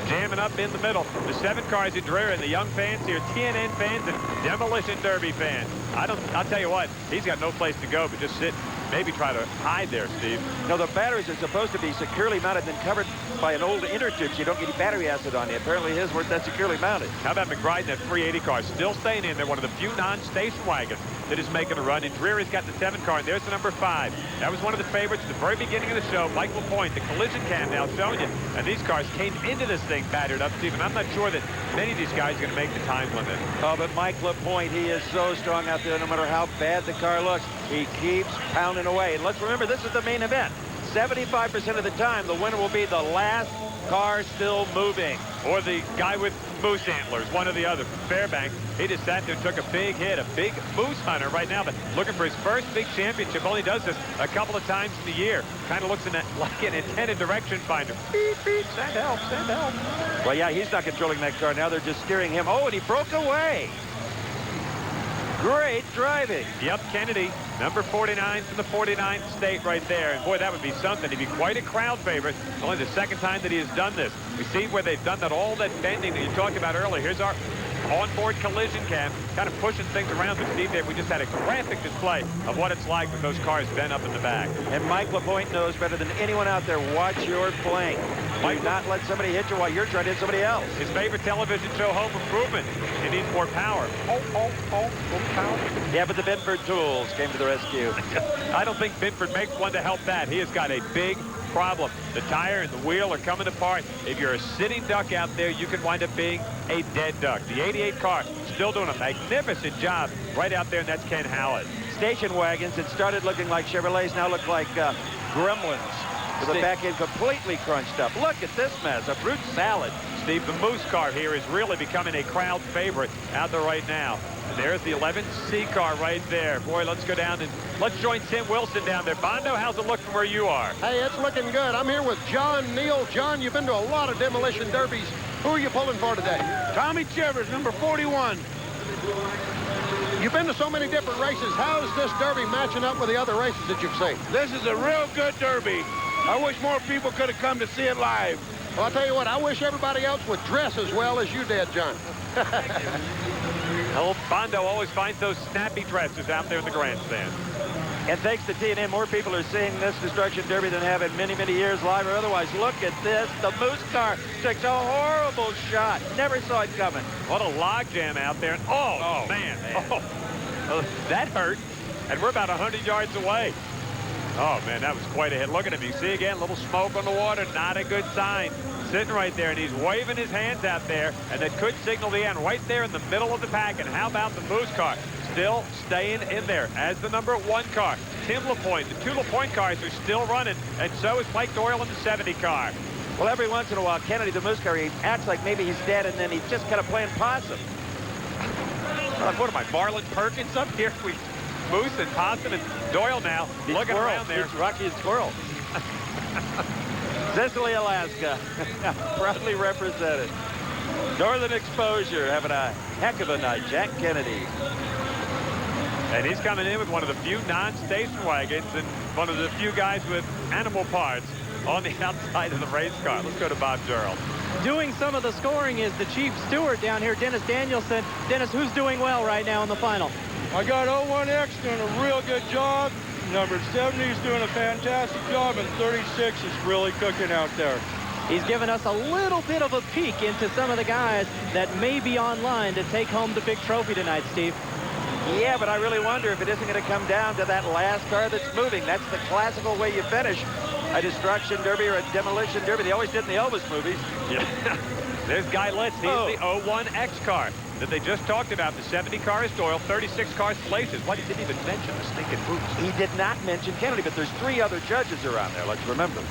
Speaker 2: jamming up in the middle. The 7 cars in Dreher, and the young fans here, TNN fans and Demolition Derby fans. I'll tell you what, he's got no place to go but just sit, maybe try to hide there, Steve.
Speaker 1: No, the batteries are supposed to be securely mounted and covered by an old inner tube so you don't get any battery acid on you. Apparently his weren't that securely mounted.
Speaker 2: How about McBride in that 380 car? Still staying in there, one of the few non-station wagons that is making a run. And Dreary's got the 7 car, and there's the number 5. That was one of the favorites at the very beginning of the show. Mike LaPointe, the collision cam now showing you. And these cars came into this thing battered up, Steve, and I'm not sure that many of these guys are going to make the time limit.
Speaker 1: Oh, but Mike LaPointe, he is so strong out there no matter how bad the car looks. He keeps pounding away. And let's remember, this is the main event. 75% of the time, the winner will be the last car still moving.
Speaker 2: Or the guy with moose antlers, one or the other from Fairbanks. He just sat there and took a big hit, a big moose hunter right now, but looking for his first big championship. Only does this a couple of times in the year. Kind of looks in that, like an intended direction finder. Beep, beep, send help, send help.
Speaker 1: Well, yeah, he's not controlling that car now. They're just steering him. Oh, and he broke away. Great driving.
Speaker 2: Yep, Kennedy, number 49 from the 49th state right there. And boy, that would be something. He'd be quite a crowd favorite. Only the second time that he has done this. We see where they've done that, all that bending that you talked about earlier. Here's our onboard collision cam, kind of pushing things around. But Steve, there we just had a graphic display of what it's like with those cars bent up in the back.
Speaker 1: And Mike LaPointe knows better than anyone out there. Watch your flank. Do not let somebody hit you while you're trying to hit somebody else.
Speaker 2: His favorite television show, Home Improvement. He needs more power. More power.
Speaker 1: Yeah, but the Binford tools came to the rescue.
Speaker 2: I don't think Binford makes one to help that. He has got a big problem. The tire and the wheel are coming apart. If you're a sitting duck out there, you can wind up being a dead duck. The 88 car still doing a magnificent job right out there, and that's Ken Howard.
Speaker 1: Station wagons that started looking like Chevrolets now look like gremlins. With the back end completely crunched up. Look at this mess, a fruit salad.
Speaker 2: Steve, the Moose car here is really becoming a crowd favorite out there right now. And there's the 11C car right there. Boy, let's go down and let's join Tim Wilson down there. Bondo, how's it look from where you are?
Speaker 6: Hey, it's looking good. I'm here with John Neal. John, you've been to a lot of demolition derbies. Who are you pulling for today?
Speaker 9: Tommy Chivers, number 41.
Speaker 6: You've been to so many different races. How is this derby matching up with the other races that you've seen?
Speaker 9: This is a real good derby. I wish more people could have come to see it live.
Speaker 6: Well, I'll tell you what, I wish everybody else would dress as well as you did, John.
Speaker 2: Old Bondo always finds those snappy dresses out there in the grandstand.
Speaker 1: And thanks to TNN, more people are seeing this Destruction Derby than have in many, many years live or otherwise. Look at this. The Moose car took a horrible shot. Never saw it coming.
Speaker 2: What a log jam out there. Oh man. Oh, that hurt. And we're about 100 yards away. Oh, man, that was quite a hit. Look at him. You see again, a little smoke on the water. Not a good sign. Sitting right there, and he's waving his hands out there, and that could signal the end right there in the middle of the pack. And how about the Moose car? Still staying in there as the number 1 car. Tim LaPointe, the 2 LaPointe cars are still running, and so is Mike Doyle in the 70 car.
Speaker 1: Well, every once in a while, Kennedy, the Moose car, he acts like maybe he's dead, and then he's just kind of playing possum.
Speaker 2: What am I, Marlon Perkins up here? Moose and Possum and Doyle now looking around there.
Speaker 1: It's Rocky and Squirrel. Cicely, Alaska, proudly represented. Northern Exposure having a heck of a night. Jack Kennedy.
Speaker 2: And he's coming in with one of the few non-station wagons and one of the few guys with animal parts on the outside of the race car. Let's go to Bob Gerald.
Speaker 3: Doing some of the scoring is the chief steward down here, Dennis Danielson. Dennis, who's doing well right now in the final?
Speaker 23: I got 01X doing a real good job. Number 70 is doing a fantastic job, and 36 is really cooking out there.
Speaker 3: He's given us a little bit of a peek into some of the guys that may be online to take home the big trophy tonight, Steve.
Speaker 1: Yeah, but I really wonder if it isn't going to come down to that last car that's moving. That's the classical way you finish a Destruction Derby or a Demolition Derby. They always did in the Elvis movies.
Speaker 2: Yeah. There's Guy Litz. He's the 01X car that they just talked about. The 70 car is Doyle, 36 cars places. Why, he didn't even mention the stinking boots.
Speaker 1: He did not mention Kennedy, but there's 3 other judges around there, let's remember.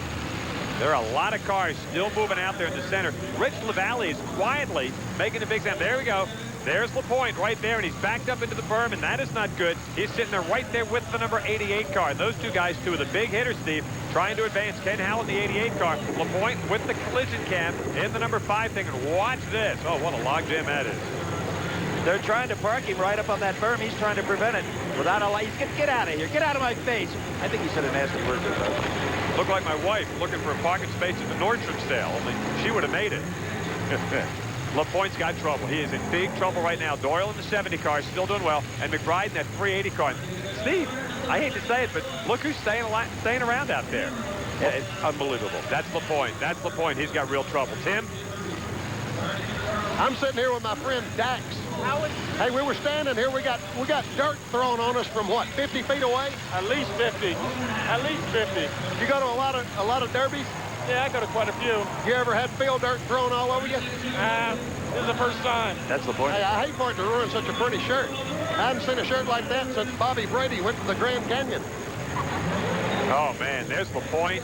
Speaker 2: There are a lot of cars still moving out there in the center. Rich LaValle is quietly making a big sound. There we go. There's LaPointe right there, and he's backed up into the berm, and that is not good. He's sitting there right there with the number 88 car. And those 2 guys, 2 of the big hitters, Steve, trying to advance. Ken Howell in the 88 car. LaPointe with the collision cam in the number 5 thing. And watch this. Oh, what a logjam that is.
Speaker 1: They're trying to park him right up on that berm. He's trying to prevent it without a light. He's going to get out of here. Get out of my face. I think he said a nasty word to us.
Speaker 2: Looked like my wife looking for a parking space at the Nordstrom sale. Only she would have made it. LaPointe's got trouble. He is in big trouble right now. Doyle in the 70 car still doing well, and McBride in that 380 car. Steve, I hate to say it, but look who's staying around out there. Yeah, it's unbelievable. That's LaPointe. That's LaPointe. He's got real trouble. Tim?
Speaker 6: I'm sitting here with my friend Dax. Hey, we were standing here. We got dirt thrown on us from what, 50 feet away?
Speaker 23: At least 50. At least 50.
Speaker 6: You go to a lot of derbies?
Speaker 23: Yeah, I go to quite a few.
Speaker 6: You ever had field dirt thrown all over you?
Speaker 23: This is the first time.
Speaker 1: That's the point.
Speaker 6: Hey, I hate for it to ruin such a pretty shirt. I haven't seen a shirt like that since Bobby Brady went to the Grand Canyon.
Speaker 2: Oh, man, there's LaPointe.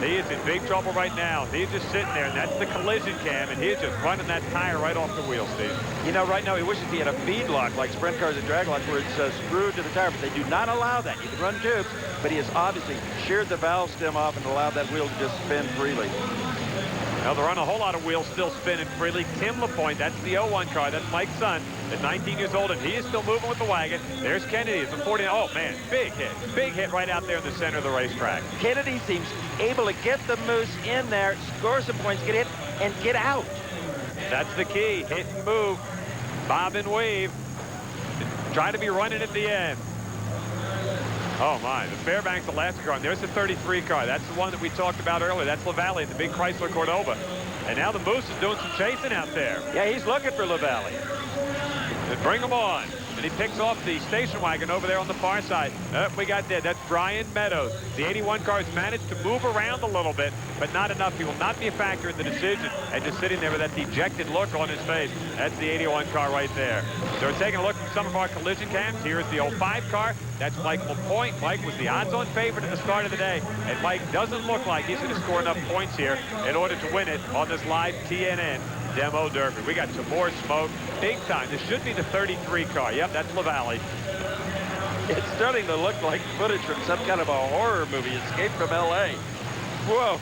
Speaker 2: He is in big trouble right now. He's just sitting there, and that's the collision cam, and he's just running that tire right off the wheel, Steve.
Speaker 1: You know, right now he wishes he had a feed lock like sprint cars and drag locks where it's screwed to the tire, but they do not allow that. You can run tubes, but he has obviously sheared the valve stem off and allowed that wheel to just spin freely.
Speaker 2: Now, there aren't a whole lot of wheels still spinning freely. Tim LaPointe, that's the 01 car. That's Mike's son at 19 years old, and he is still moving with the wagon. There's Kennedy at the 40. Oh, man, big hit. Big hit right out there in the center of the racetrack.
Speaker 1: Kennedy seems able to get the moose in there, score some points, get hit, and get out.
Speaker 2: That's the key. Hit and move. Bob and weave. Try to be running at the end. Oh, my. The Fairbanks Alaska car. And there's the 33 car. That's the one that we talked about earlier. That's LaValle, the big Chrysler Cordova. And now the Moose is doing some chasing out there.
Speaker 1: Yeah, he's looking for LaValle.
Speaker 2: And bring him on. And he picks off the station wagon over there on the far side. We got there. That's Brian Meadows. The 81 car has managed to move around a little bit, but not enough. He will not be a factor in the decision. And just sitting there with that dejected look on his face. That's the 81 car right there. So we're taking a look at some of our collision cams. Here's the 05 car. That's Mike LaPointe. Mike was the odds-on favorite at the start of the day. And Mike doesn't look like he's going to score enough points here in order to win it on this live TNN demo derby. We got some more smoke. Big time. This should be the 33 car. Yep, that's LaValle.
Speaker 1: It's starting to look like footage from some kind of a horror movie, Escape from L.A. Whoa.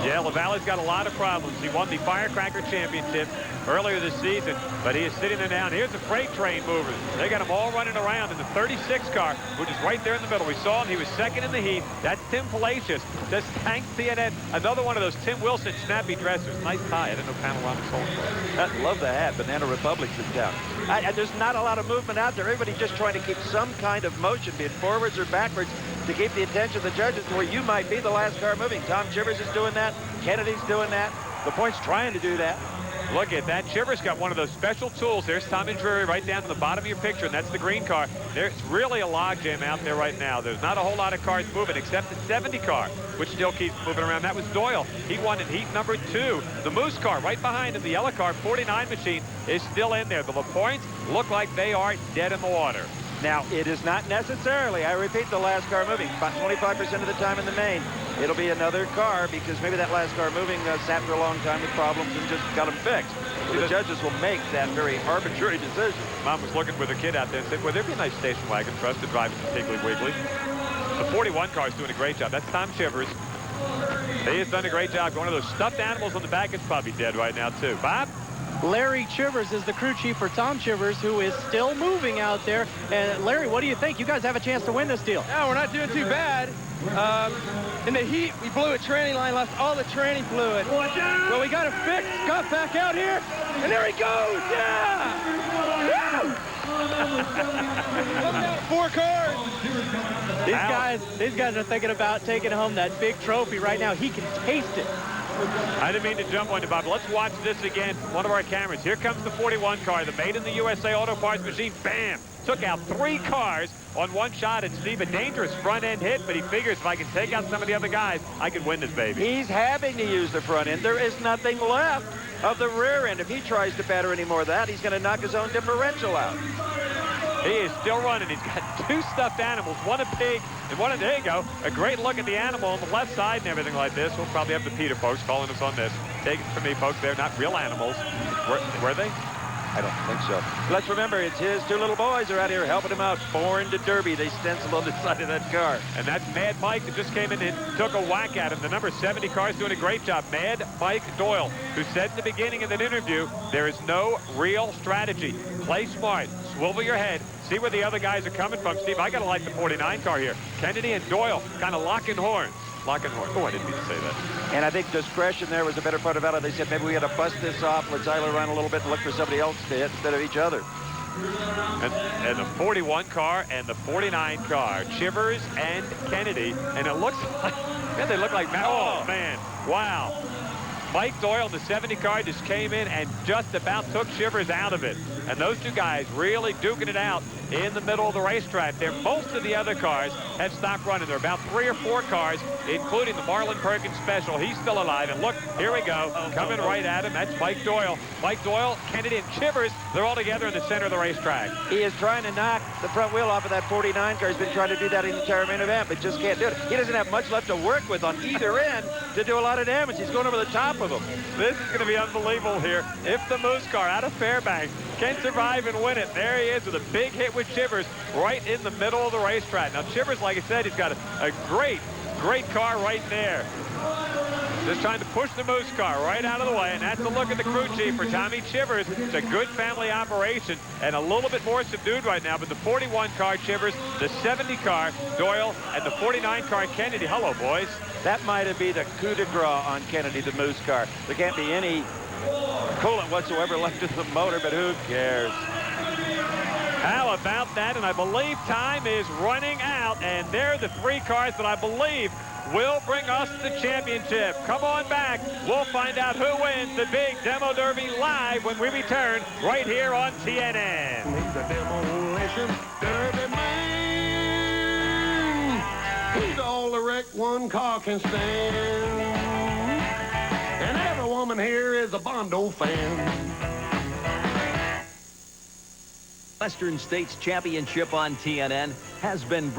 Speaker 2: Yeah, LaValle's got a lot of problems. He won the Firecracker Championship earlier this season, but he is sitting there now. And here's the freight train movers. They got them all running around in the 36 car, which is right there in the middle. We saw him. He was second in the heat. That's Tim Palacios. That's Hank TNN. Another one of those Tim Wilson snappy dressers. Nice tie. I didn't know Panoramic sold for it.
Speaker 1: I love the hat. Banana Republic's in town. There's not a lot of movement out there. Everybody just trying to keep some kind of motion, be it forwards or backwards, to keep the attention of the judges where you might be the last car moving. Tom Chivers is doing that. Kennedy's doing that. LaPointe's trying to do that.
Speaker 2: Look at that. Chivers got one of those special tools. There's Tommy Drury right down to the bottom of your picture, and that's the green car. There's really a logjam out there right now. There's not a whole lot of cars moving except the 70 car, which still keeps moving around. That was Doyle. He won in heat number 2. The Moose car right behind him, the yellow car, 49 machine, is still in there. The LaPointes look like they are dead in the water.
Speaker 1: Now, it is not necessarily, I repeat, the last car moving. About 25% of the time in the main, it'll be another car because maybe that last car moving sat for a long time with problems and just got them fixed. So the judges will make that very arbitrary decision.
Speaker 2: Mom was looking with her kid out there and said, well, there'd be a nice station wagon for us to drive in the Piggly Wiggly. The 41 car is doing a great job. That's Tom Chivers. He has done a great job. One of those stuffed animals on the back is probably dead right now, too. Bob?
Speaker 3: Larry Chivers is the crew chief for Tom Chivers, who is still moving out there. And Larry, what do you think? You guys have a chance to win this deal.
Speaker 18: No, we're not doing too bad. In the heat, we blew a tranny line, lost all the tranny fluid. Well, we got it fixed. Got back out here, and there he goes. Yeah! Coming out 4 cars.
Speaker 3: These guys are thinking about taking home that big trophy right now. He can taste it.
Speaker 2: I didn't mean to jump on you, Bob. Let's watch this again from one of our cameras. Here comes the 41 car, the Made in the USA Auto Parts machine. Bam! Took out 3 cars on one shot. And Steve, a dangerous front-end hit, but he figures if I can take out some of the other guys, I can win this baby.
Speaker 1: He's having to use the front end. There is nothing left of the rear end. If he tries to batter any more of that, he's going to knock his own differential out.
Speaker 2: He is still running. He's got 2 stuffed animals, one a pig and one there you go. A great look at the animal on the left side and everything like this. We'll probably have the Peter folks calling us on this. Take it from me, folks. They're not real animals. Were they?
Speaker 1: I don't think so. Let's remember, it's his 2 little boys are out here helping him out. Born to Derby. They stencil on the side of that car.
Speaker 2: And that's Mad Mike that just came in and took a whack at him. The number 70 car is doing a great job. Mad Mike Doyle, who said in the beginning of that interview, there is no real strategy. Play smart. Swivel your head. See where the other guys are coming from. Steve, I got to like the 49 car here. Kennedy and Doyle kind of locking horns. Locking horns. Oh, I didn't mean to say that.
Speaker 1: And I think discretion there was a better part about it. They said maybe we got to bust this off. Let's idle around a little bit and look for somebody else to hit instead of each other.
Speaker 2: And the 41 car and the 49 car, Chivers and Kennedy, and it looks like, man, they look like, oh man, wow. Mike Doyle in the 70 car just came in and just about took Chivers out of it. And those two guys really duking it out in the middle of the racetrack there. Most of the other cars have stopped running. There are about 3 or 4 cars, including the Marlon Perkins Special. He's still alive. And look, here we go. Coming right at him. That's Mike Doyle. Mike Doyle, Kennedy, and Chivers. They're all together in the center of the racetrack.
Speaker 1: He is trying to knock the front wheel off of that 49 car. He's been trying to do that in the entire main event, but just can't do it. He doesn't have much left to work with on either end to do a lot of damage. He's going over the top of them.
Speaker 2: This is going to be unbelievable here. If the Moose car out of Fairbanks can survive and win it, there he is with a big hit with Chivers right in the middle of the racetrack. Now, Chivers, like I said, he's got a great car right there. Just trying to push the Moose car right out of the way, and that's a look at the crew chief for Tommy Chivers. It's a good family operation and a little bit more subdued right now, but the 41 car Chivers, the 70 car Doyle, and the 49 car Kennedy. Hello, boys.
Speaker 1: That might have been the coup de grace on Kennedy, the Moose car. There can't be any coolant whatsoever left in the motor, but who cares?
Speaker 2: How about that? And I believe time is running out, and they're the 3 cars that I believe will bring us the championship. Come on back. We'll find out who wins the big Demo Derby live when we return right here on TNN.
Speaker 9: He's a demolition derby man. He's all the wreck one car can stand. And every woman here is a Bondo fan.
Speaker 4: Western States Championship on TNN has been